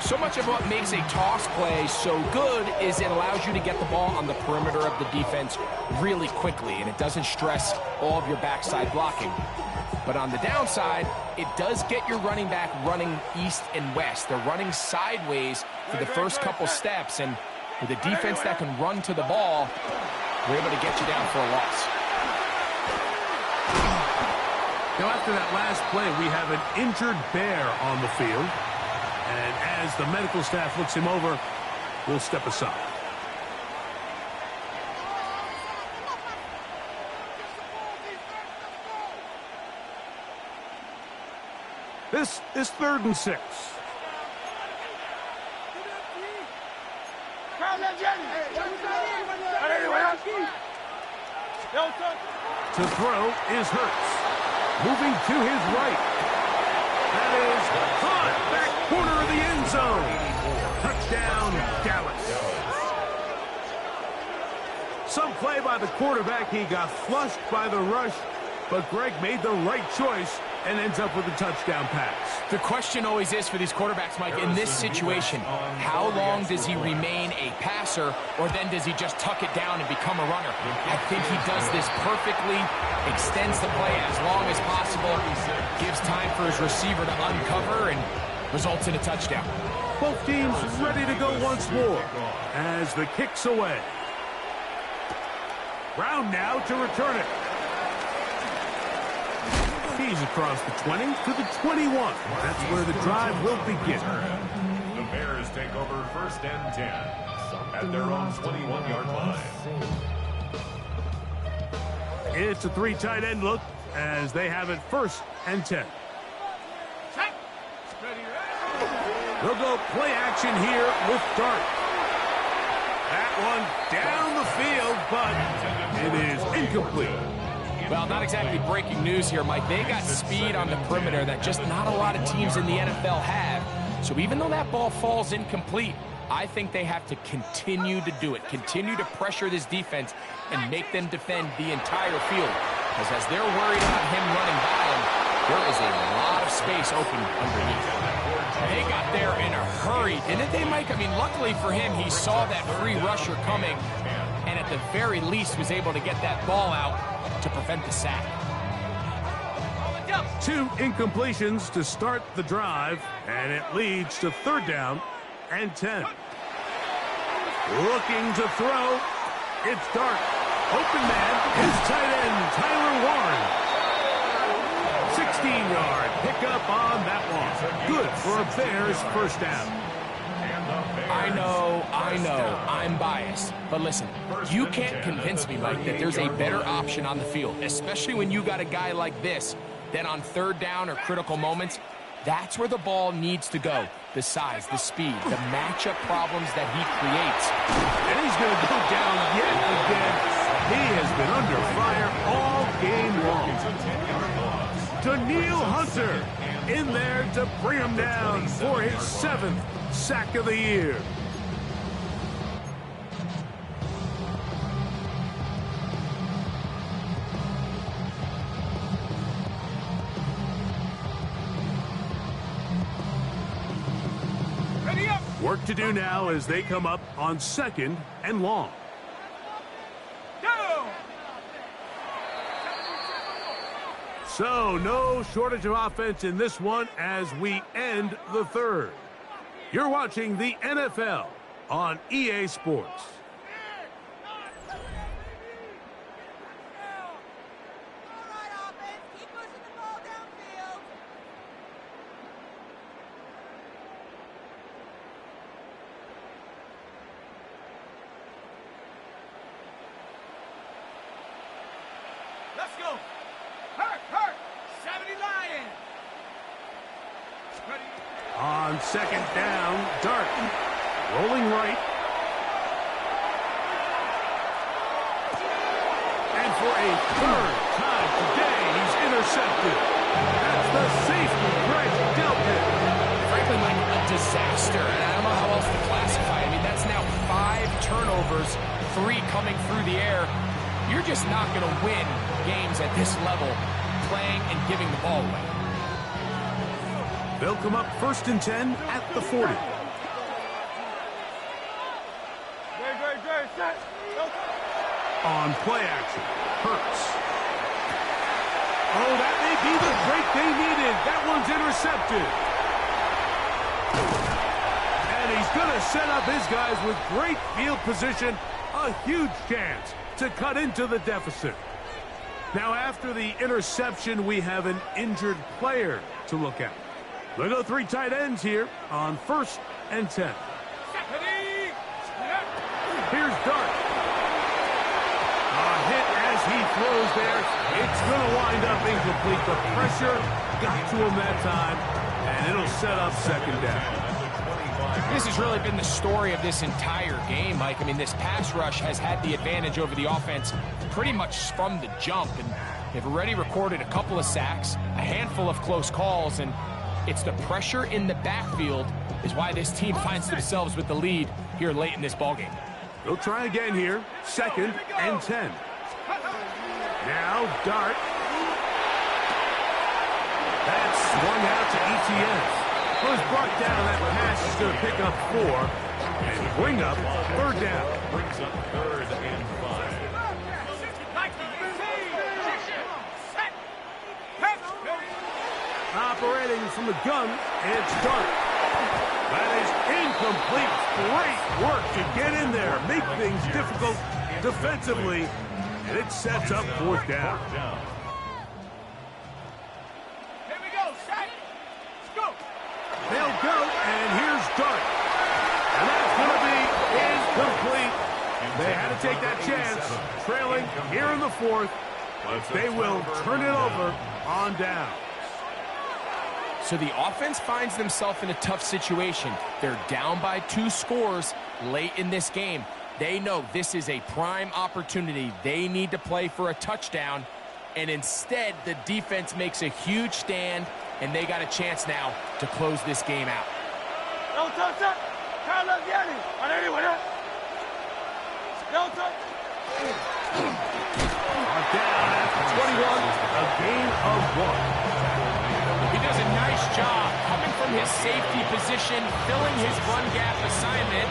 So much of what makes a toss play so good is it allows you to get the ball on the perimeter of the defense really quickly, and it doesn't stress all of your backside blocking. But on the downside, it does get your running back running east and west. They're running sideways for the first couple steps, and with a defense that can run to the ball, we're able to get you down for a loss. Now, after that last play, we have an injured Bear on the field. And as the medical staff looks him over, we'll step aside. This is 3rd and 6. To throw is Hurts. Moving to his right. That is caught. Back corner of the end zone. Touchdown, Dallas. Some play by the quarterback. He got flushed by the rush, but Greg made the right choice and ends up with a touchdown pass. The question always is for these quarterbacks, Mike, in this situation, how long does he remain a passer, or then does he just tuck it down and become a runner? I think he does this perfectly, extends the play as long as possible, gives time for his receiver to uncover, and results in a touchdown. Both teams ready to go once more as the kick's away. Brown now to return it. He's across the 20 to the 21. That's where the drive will begin. The Bears take over 1st and 10 at their own 21-yard line. It's a 3 tight end look as they have it 1st and 10. They'll go play action here with Dart. That one down the field, but it is incomplete. Well, not exactly breaking news here, Mike. They got speed on the perimeter that just not a lot of teams in the NFL have. So even though that ball falls incomplete, I think they have to continue to do it, continue to pressure this defense and make them defend the entire field. Because as they're worried about him running by them, there is a lot of space open underneath. They got there in a hurry, didn't they, Mike? I mean, luckily for him, he saw that free rusher coming and at the very least was able to get that ball out to prevent the sack. 2 incompletions to start the drive, and it leads to 3rd down and 10. Looking to throw, it's Dart. Open man, his tight end, Tyler Warren. 16 16-yard pickup on that one. Good for a Bears first down. I know, I'm biased. But listen, you can't convince me, Mike, that there's a better option on the field, especially when you got a guy like this, that on third down or critical moments, that's where the ball needs to go. The size, the speed, the matchup problems that he creates. And he's going to go down yet again. He has been under fire all game long. Danielle Hunter in there to bring him down for his 7th sack of the year. Work to do now as they come up on 2nd and long. So, no shortage of offense in this one as we end the 3rd. You're watching the NFL on EA Sports. Let's go. Hurt. 70 Lion. Ready. On 2nd down, Dart rolling right. And for a 3rd time today, he's intercepted. That's the safety, Greg Delpit. Frankly, Mike, a disaster. And I don't know how else to classify it. I mean, that's now 5 turnovers, 3 coming through the air. You're just not going to win games at this level playing and giving the ball away. They'll come up 1st and 10 at the 40. On play action, Hurts. Oh, that may be the break they needed. That one's intercepted. And he's going to set up his guys with great field position. A huge chance to cut into the deficit. Now, after the interception, we have an injured player to look at. They'll go 3 tight ends here on 1st and 10. Here's Dart. A hit as he throws there. It's going to wind up incomplete. The pressure got to him that time, and it'll set up 2nd down. This has really been the story of this entire game, Mike. I mean, this pass rush has had the advantage over the offense pretty much from the jump, and they've already recorded a couple of sacks, a handful of close calls, and it's the pressure in the backfield is why this team finds themselves with the lead here late in this ballgame. They'll try again here, 2nd and 10. Now, Dart. That's swung out to ETS. Was brought down. That pass is going to pick up 4 and bring up 3rd down. Brings up 3rd and 5. Operating from the gun, it's Dart. That is incomplete. Great work to get in there, make things difficult defensively, and it sets up 4th down. They'll go, and here's Dart. And that's going to be incomplete. They had to take that chance. Trailing here in the 4th. They will turn it over on down. So the offense finds themselves in a tough situation. They're down by 2 scores late in this game. They know this is a prime opportunity. They need to play for a touchdown. And instead, the defense makes a huge stand, and they got a chance now to close this game out. Down after 21, a gain of 1. He does a nice job coming from his safety position, filling his run gap assignment.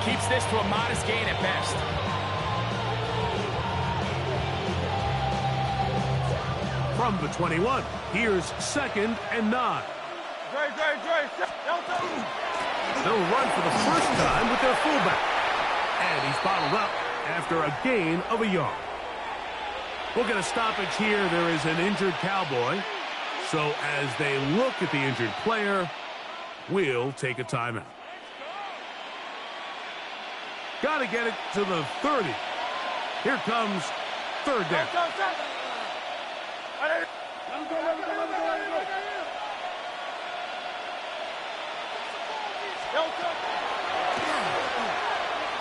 Keeps this to a modest gain at best. From the 21, here's 2nd and 9. They'll run for the first time with their fullback. And he's bottled up after a gain of 1 yard. We'll get a stoppage here. There is an injured Cowboy. So as they look at the injured player, we'll take a timeout. Got to get it to the 30. Here comes third down.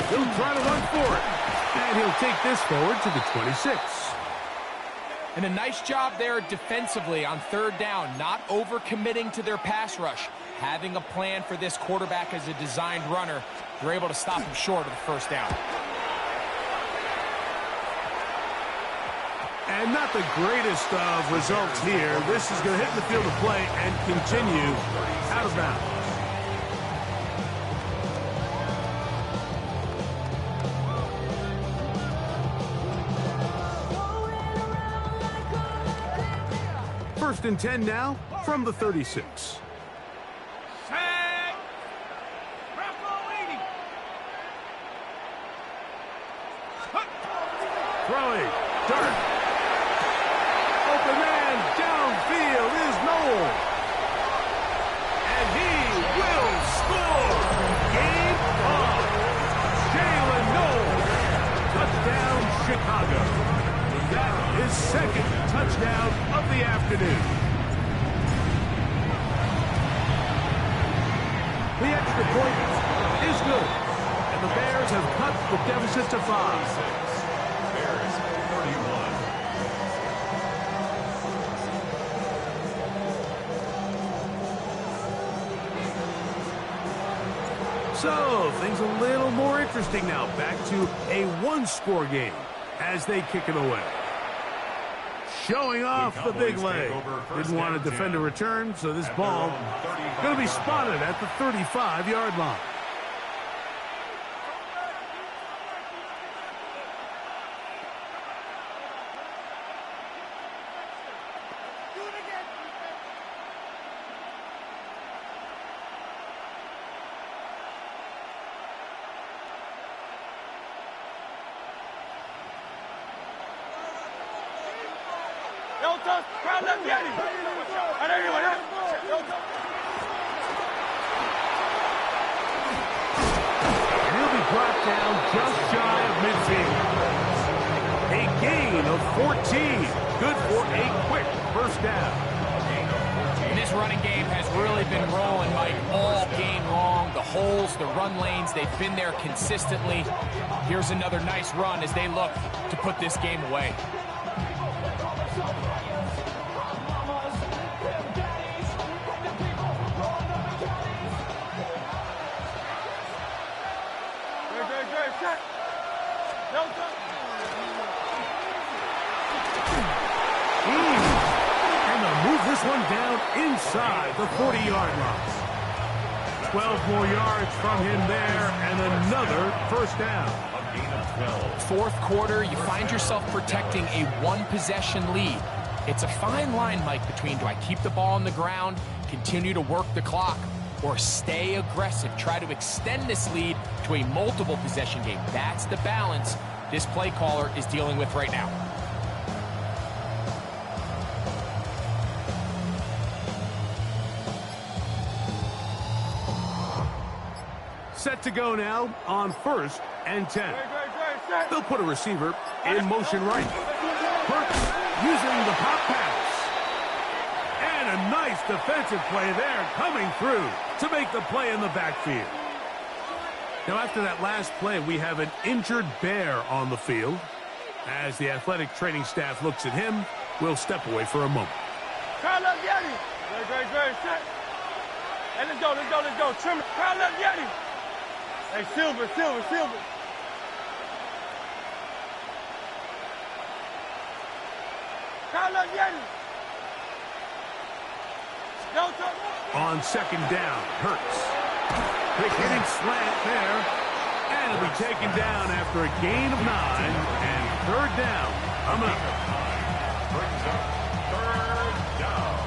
He'll try to run for it. And he'll take this forward to the 26. And a nice job there defensively on third down, not overcommitting to their pass rush. Having a plan for this quarterback as a designed runner, they're able to stop him short of the first down. And not the greatest of results here. This is going to hit the field of play and continue out of bounds. First and 10 now from the 36. Throwing, dart. Open man, downfield is Noel. And he will score. Game on. Jalen Noel. Touchdown, Chicago. That is second touchdown of the afternoon. The extra point is good. And the Bears have cut the deficit to 5. So, things a little more interesting now. Back to a one-score game as they kick it away. Showing off the big leg. Didn't want to defend a return, so this ball going to be spotted at the 35-yard line. They've been there consistently. Here's another nice run as they look to put this game away. And they'll move this one down inside the 40-yard line. 12 more yards from him there, and another first down. A gain of 12. Fourth quarter, you find yourself protecting a one-possession lead. It's a fine line, Mike, between do I keep the ball on the ground, continue to work the clock, or stay aggressive, try to extend this lead to a multiple-possession game. That's the balance this play caller is dealing with right now. Set to go now on first and 10. They'll put a receiver in motion right. Hurts using the pop pass. And a nice defensive play there coming through to make the play in the backfield. Now after that last play, we have an injured Bear on the field. As the athletic training staff looks at him, we'll step away for a moment. Crowd up, Yeti. Great. Hey, let's go. Trim it. Crowd up, Yeti. Hey, Silver. Crowd up, Yeti. On second down, Hurts. Quick hitting slant there. And it'll be taken down after a gain of 9. And third down. Coming up. Brings up third down.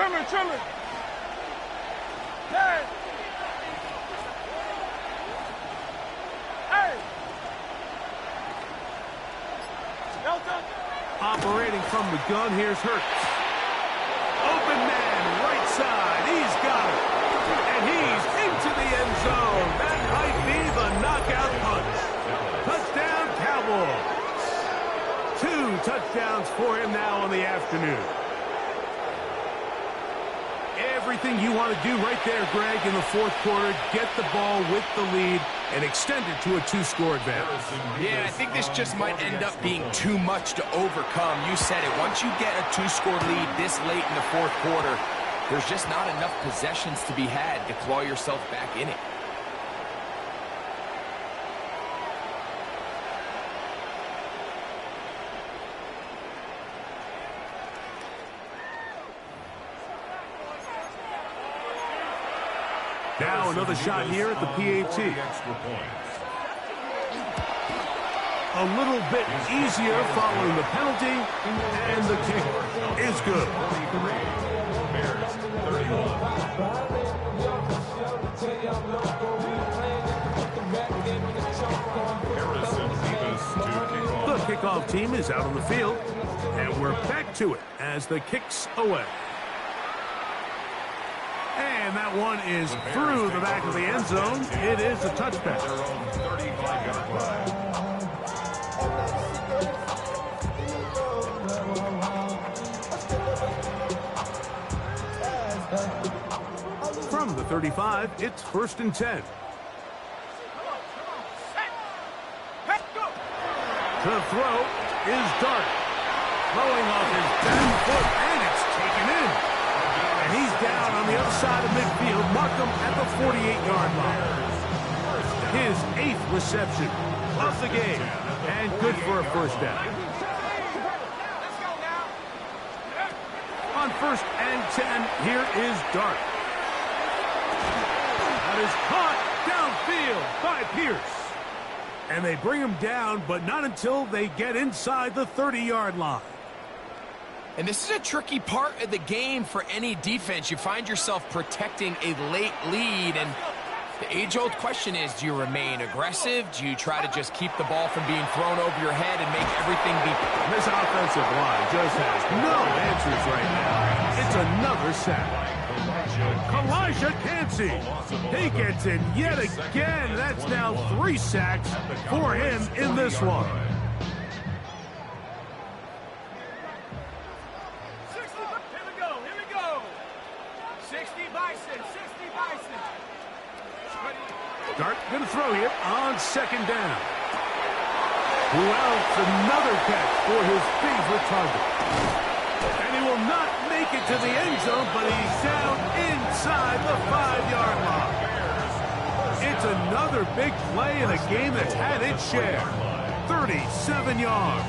Trimmer. Hey. Hey. Delta. Operating from the gun, here's Hurts. Open man, right side. He's got it. And he's into the end zone. That might be the knockout punch. Touchdown, Cowboys. 2 touchdowns for him now on the afternoon. Everything you want to do right there, Greg, in the fourth quarter. Get the ball with the lead and extend it to a 2-score advantage. Yeah, I think this just might end up being too much to overcome. You said it. Once you get a 2-score lead this late in the fourth quarter, there's just not enough possessions to be had to claw yourself back in it. Now another shot here at the PAT. A little bit easier following the penalty, and the kick is good. The kickoff team is out on the field, and we're back to it as the kick's away. And that one is through the back of the end zone. It is a touchback. From the 35, it's 1st and 10. To throw is Dart. Throwing off his back foot, and it's taken in. And he's down on the other side of midfield. Mark him at the 48-yard line. His 8th reception of the game. And good for a first down. On 1st and 10, here is Dart. That is caught downfield by Pierce. And they bring him down, but not until they get inside the 30-yard line. And this is a tricky part of the game for any defense. You find yourself protecting a late lead, and the age-old question is, do you remain aggressive? Do you try to just keep the ball from being thrown over your head and make everything be... This offensive line just has no answers right now. It's another sack. Elijah Cansey, he gets in yet again. That's now 3 sacks for him in this one. Dart going to throw here on 2nd down. Wells, another catch for his favorite target. And he will not make it to the end zone, but he's down inside the 5-yard line. It's another big play in a game that's had its share. 37 yards.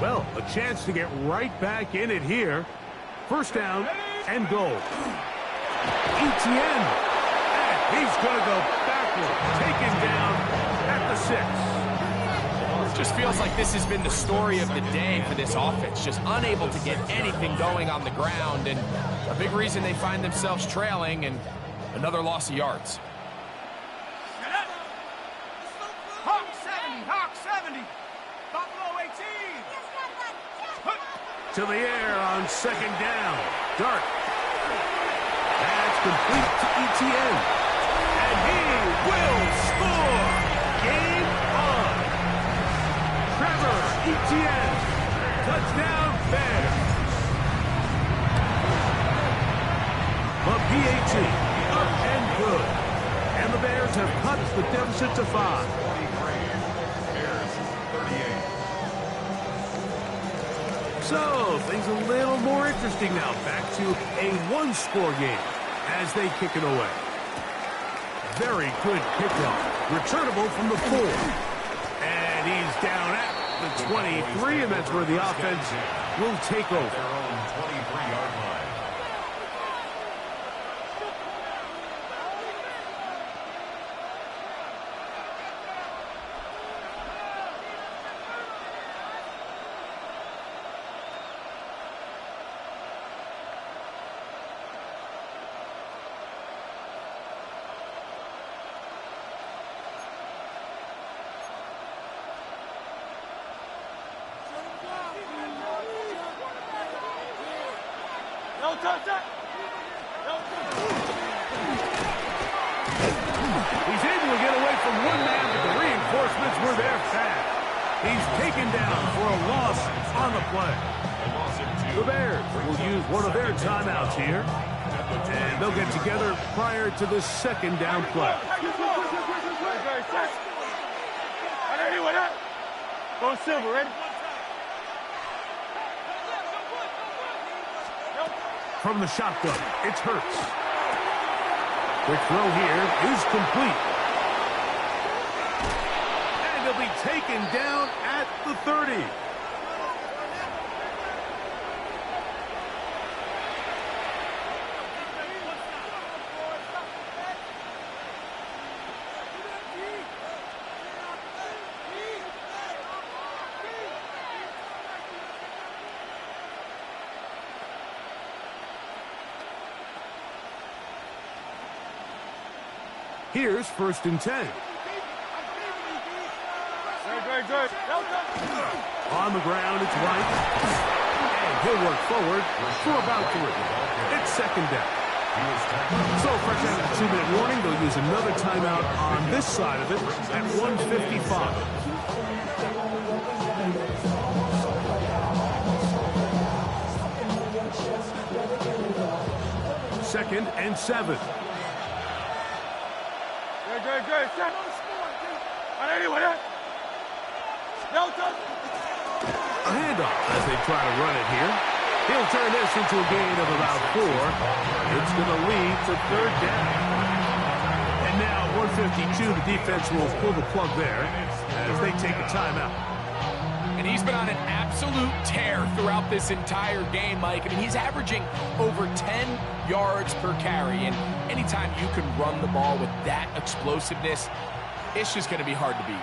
Well, a chance to get right back in it here. 1st down and goal. Etienne, and he's going to go backward, taken down at the 6. Just feels like this has been the story of the day for this offense. Just unable to get anything going on the ground, and a big reason they find themselves trailing, and another loss of yards. Hawk 70. Buffalo 18. To the air on 2nd down. Dart. That's complete to Etienne. And he will score. Game on. Trevor Etienne. Touchdown Bears. The PAT up and good. And the Bears have cut the deficit to 5. So, things a little more interesting now. Back to a 1-score game as they kick it away. Very good kickoff. Returnable from the 4. And he's down at the 23, and that's where the offense will take over. Their own 23-yard line. Don't touch that. He's able to get away from one man, but the reinforcements were there fast. He's taken down for a loss on the play. The Bears will use one of their timeouts here, and they'll get together prior to the second down play. Go silver, ready? From the shotgun, it's Hurts. Quick throw here is complete. And he'll be taken down at the 30. Here's 1st and 10. On the ground, it's White. And he'll work forward for about 3. It's 2nd down. So, fresh out of the 2-minute warning, they'll use another timeout on this side of it at 1:55. 2nd and 7. A handoff as they try to run it here. He'll turn this into a gain of about 4. It's going to lead to 3rd down. And now 152, the defense will pull the plug there as they take a timeout. And he's been on an absolute tear throughout this entire game, Mike. I mean, he's averaging over 10 yards per carry. And anytime you can run the ball with that explosiveness, it's just going to be hard to beat.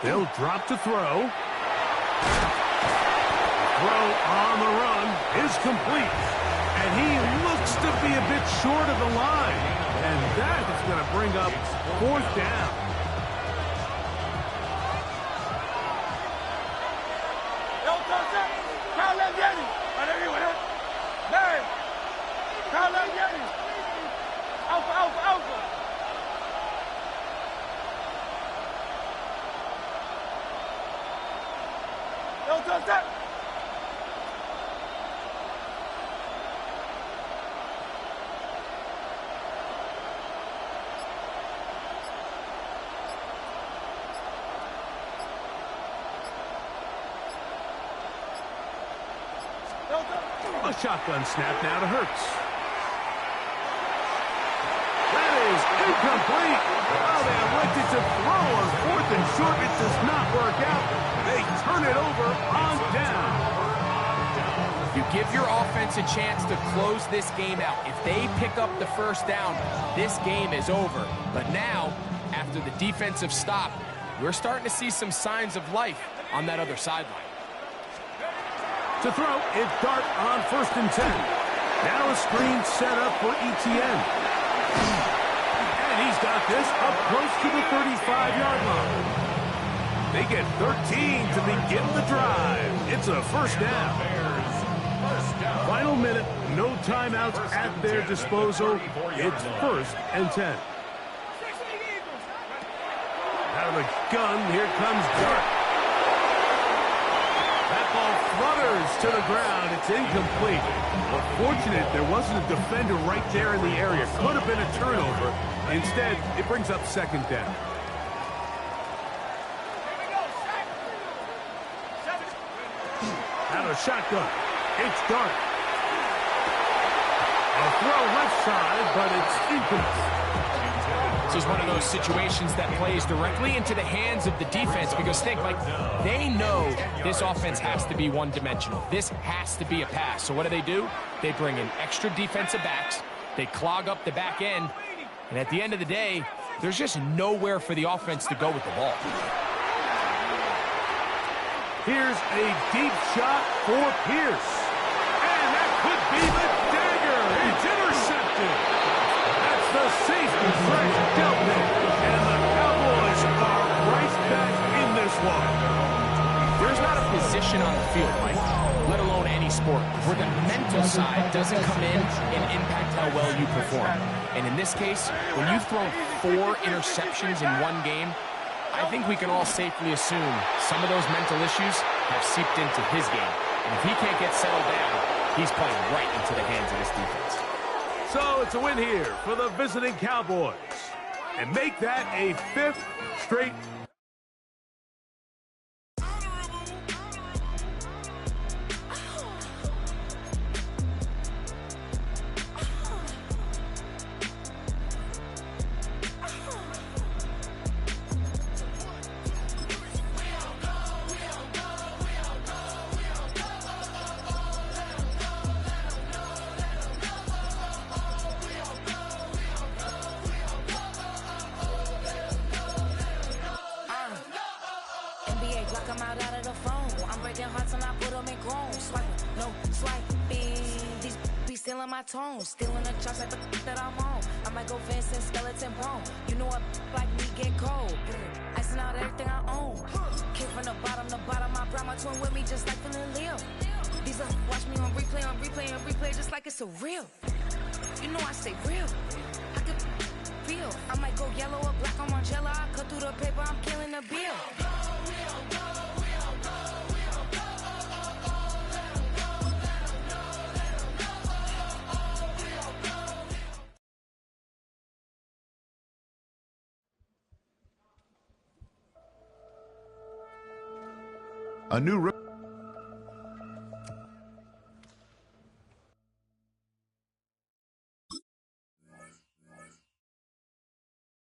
They'll drop to throw. Throw on the run is complete. And he looks to be a bit short of the line. And that is going to bring up 4th down. A shotgun snap now to Hurts. That is incomplete. Oh, they elected to throw on 4th and short. It does not work out. They turn it over on down. You give your offense a chance to close this game out. If they pick up the 1st down, this game is over. But now, after the defensive stop, we're starting to see some signs of life on that other sideline. To throw, it's Dart on 1st and 10. Now a screen set up for ETN. And he's got this up close to the 35-yard line. They get 13 to begin the drive. It's a 1st down. Final minute, no timeouts at their disposal. It's 1st and 10. Out of the gun, here comes Dart. That ball flutters to the ground. It's incomplete. But fortunate there wasn't a defender right there in the area. Could have been a turnover. Instead, it brings up 2nd down. Out of the shotgun, it's Dart. A throw left side, but it's incomplete. This is one of those situations that plays directly into the hands of the defense because, think, like, they know this offense has to be one-dimensional. This has to be a pass. So what do? They bring in extra defensive backs. They clog up the back end. And at the end of the day, there's just nowhere for the offense to go with the ball. Here's a deep shot for Pierce. And that could be the dagger. It's intercepted. That's the safety fresh dealt in. And the Cowboys are right back in this one. There's not a position position on the field, Mike, let alone any sport, where the mental side doesn't come in and impact how well you perform. And in this case, when you've thrown 4 interceptions in one game, I think we can all safely assume some of those mental issues have seeped into his game. And if he can't get settled down, he's playing right into the hands of this defense. So it's a win here for the visiting Cowboys. And make that a 5th straight. Block 'em out of the phone. I'm breaking hearts and I put 'em in chrome. Swiping, no swiping. These be stealing my tones. Stealing the chops like the that I'm on. I might go Vincent Skeleton Bone. You know a like me get cold. Icing out everything I own. Kick from the bottom to bottom. I brought my twin with me just like feeling Leo. These are watch me on replay, just like it's a real. You know I stay real. I could feel. I might go yellow or black on Margiela. I cut through the paper. I'm killing the bill. A new